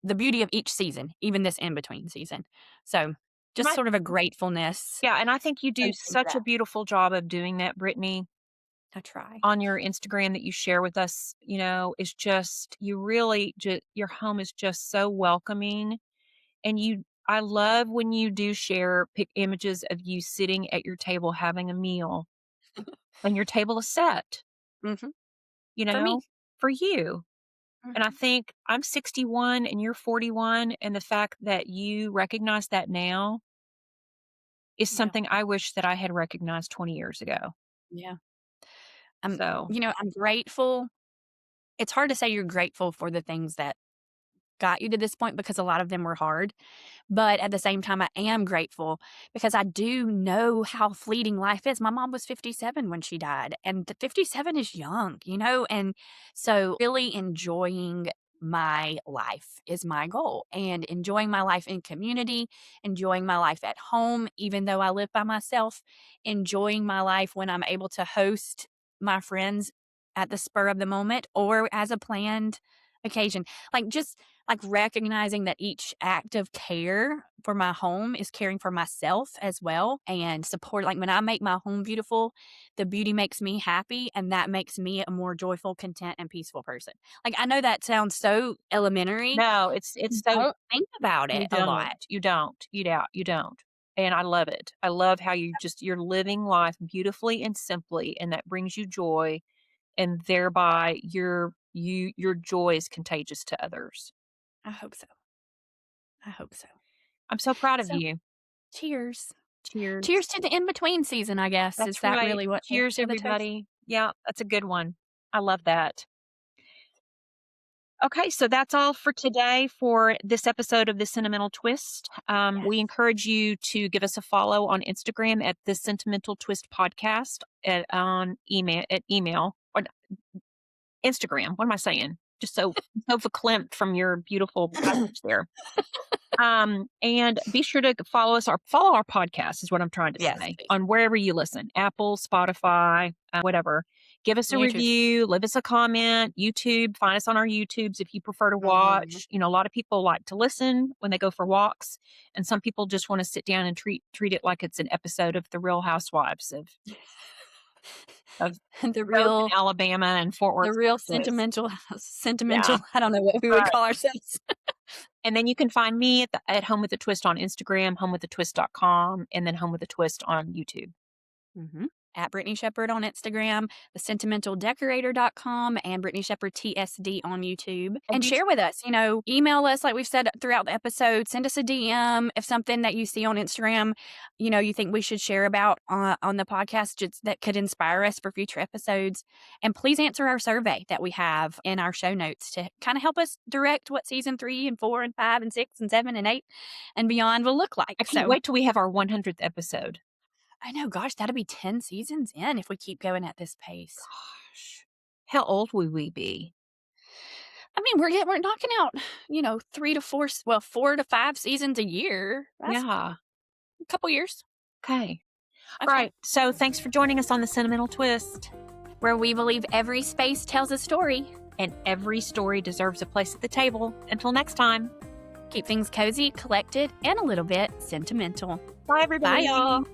the beauty of each season, even this in between season. So, And just sort of a gratefulness. yeah, and I think you do Toasting to such a that. beautiful job of doing that, Brittany, I try. on your Instagram that you share with us. You know, is just you really just your home is just so welcoming, and I love when you do share images of you sitting at your table having a meal, and your table is set. Hmm. You For me. know, for you. And I Hmm. think I'm 61 and you're 41, and the fact that you recognize that now is Yeah. something I wish that I had recognized 20 years ago. Yeah. I'm So, I'm grateful. It's hard to say you're grateful for the things that got you to this point because a lot of them were hard. But at the same time, I am grateful because I do know how fleeting life is. My mom was 57 when she died, and 57 is young, And so, really enjoying my life is my goal, and enjoying my life in community, enjoying my life at home, even though I live by myself, enjoying my life when I'm able to host my friends at the spur of the moment or as a planned occasion. Like, just like recognizing that each act of care for my home is caring for myself as well, and support. Like, when I make my home beautiful, the beauty makes me happy, and that makes me a more joyful, content, and peaceful person. Like, I know that sounds so elementary. No, it's so Don't think about you it a lot. don't. And I love it. I love how you're living life beautifully and simply, and that brings you joy, and thereby your joy is contagious to others. I hope so. I hope so. I'm so proud of So, you. cheers. Cheers. Cheers to the in between season, I guess. Is That's that right. really what Cheers, the toast? everybody. Yeah, that's a good one. I love that. Okay, so that's all for today for this episode of the Sentimental Twist. Yes. We encourage you to give us a follow on Instagram at the Sentimental Twist Podcast on email or Instagram. What am I saying? Just so verklempt from your beautiful passage there. And be sure to follow our podcast is what I'm trying to Yes, say please. on wherever you listen, Apple, Spotify, whatever. Give us a YouTube. review, leave us a comment, YouTube, find us on our YouTubes if you prefer to watch. You know, a lot of people like to listen when they go for walks, and some people just want to sit down and treat it like it's an episode of The Real Housewives of The Dothan, real Alabama and Fort Worth, Texas. sentimental, Yeah, I don't know what we would right. call ourselves. And then you can find me at Home with a Twist on Instagram, homewithatwist.com, and then Home with a Twist on YouTube. At Brittany Shepard on Instagram, the sentimentaldecorator.com, and Brittany Shepard TSD on YouTube. And share with us, email us like we've said throughout the episode. Send us a DM if something that you see on Instagram, you think we should share about on the podcast just that could inspire us for future episodes. And please answer our survey that we have in our show notes to kind of help us direct what season 3 and 4 and 5 and 6 and 7 and 8 and beyond will look like. I can't wait till we have our 100th episode. I know, gosh, that'll be 10 seasons in if we keep going at this pace. Gosh, how old will we be? I mean, we're knocking out, 4 to 5 seasons a year. That's Yeah. a couple years. Okay. All right. So thanks for joining us on the Sentimental Twist, where we believe every space tells a story, and every story deserves a place at the table. Until next time, keep things cozy, collected, and a little bit sentimental. Bye, everybody. Bye, y'all.